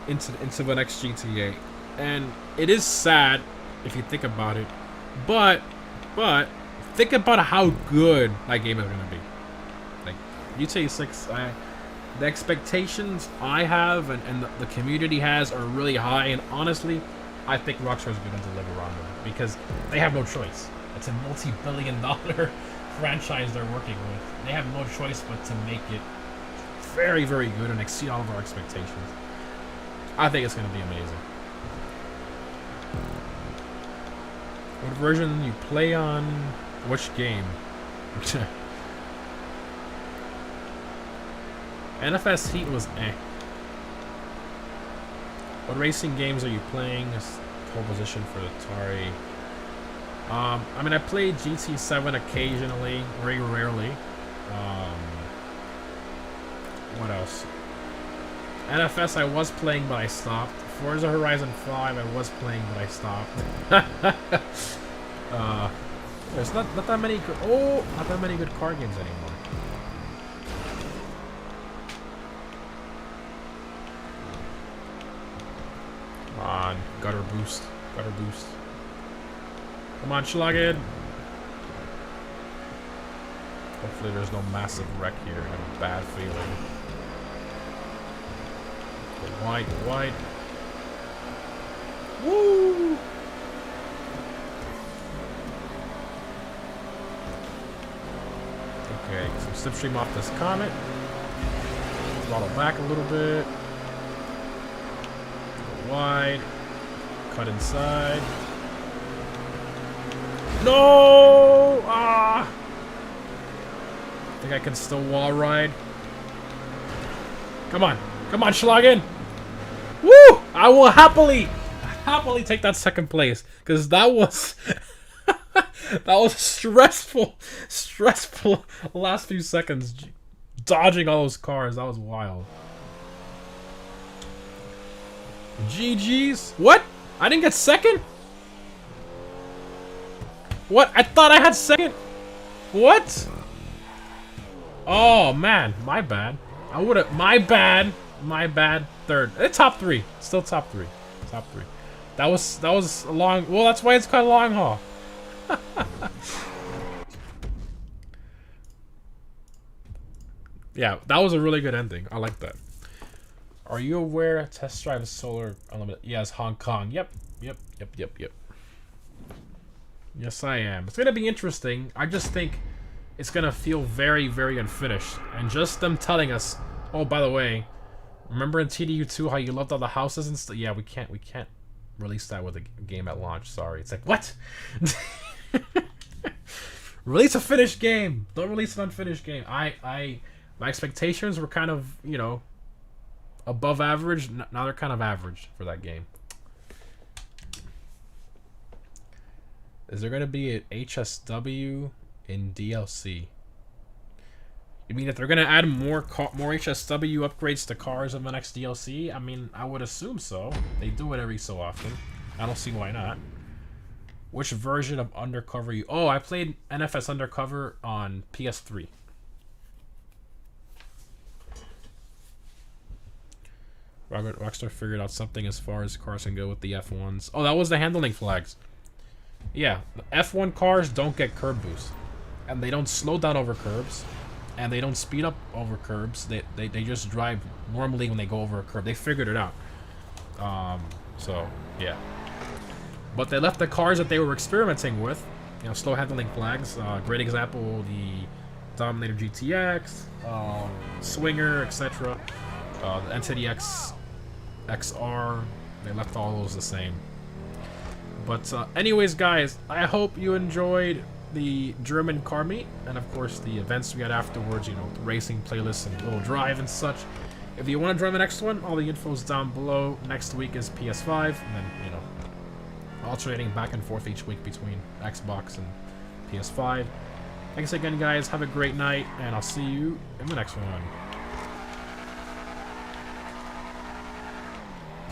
Speaker 1: into the next GTA, and it is sad if you think about it. But think about how good that game is gonna be. Like GTA 6, the expectations I have and the community has are really high, and honestly, I think Rockstar's gonna deliver on them because they have no choice. It's a multi-billion-dollar franchise they're working with. They have no choice but to make it very, very good and exceed all of our expectations. I think it's going to be amazing. What version you play on? Which game? NFS Heat was eh. What racing games are you playing? Pole position for Atari. I mean, I played GT7 occasionally, very rarely. What else? NFS I was playing, but I stopped. Forza Horizon 5 I was playing, but I stopped. There's not that many good, not that many good car games anymore. Come on, gutter boost. Come on, Schlagen. Hopefully there's no massive wreck here. I have a bad feeling. Go wide. Woo! Okay, some slipstream off this Comet. Throttle back a little bit. Go wide. Cut inside. No! Ah! I think I can still wall ride. Come on, Schlagen! Woo! I will happily take that second place because that was that was stressful last few seconds dodging all those cars. That was wild. GG's. What? I didn't get second? What? I thought I had second. What? Oh man, my bad. I would have. My bad. Third. Top three. Still top three. That was a long. Well, that's why it's called a long haul. Yeah, that was a really good ending. I like that. Are you aware Test Drive is Solar Unlimited? Yes, Hong Kong. Yep. Yes, I am. It's gonna be interesting. I just think it's gonna feel very, very unfinished. And just them telling us, oh, by the way, remember in TDU2 how you loved all the houses and stuff? Yeah, we can't release that with a game at launch. Sorry. It's like, what? Release a finished game. Don't release an unfinished game. My expectations were kind of, you know, above average. Now they're kind of average for that game. Is there going to be an HSW in DLC? You mean if they're going to add more HSW upgrades to cars in the next DLC? I mean, I would assume so. They do it every so often. I don't see why not. Which version of Undercover you... Oh, I played NFS Undercover on PS3. Rockstar figured out something as far as cars can go with the F1s. Oh, that was the handling flags. Yeah, the F1 cars don't get curb boost. And they don't slow down over curbs. And they don't speed up over curbs. They just drive normally when they go over a curb. They figured it out. So, yeah. But they left the cars that they were experimenting with, you know, slow handling flags. Great example, the Dominator GTX, Swinger, etc. The NTDX XR, they left all those the same. But anyways, guys, I hope you enjoyed the German car meet, and of course the events we had afterwards, you know, the racing playlists and little drive and such. If you want to join the next one, all the info's down below. Next week is PS5, and then, you know, alternating back and forth each week between Xbox and PS5. Thanks again, guys. Have a great night, and I'll see you in the next one.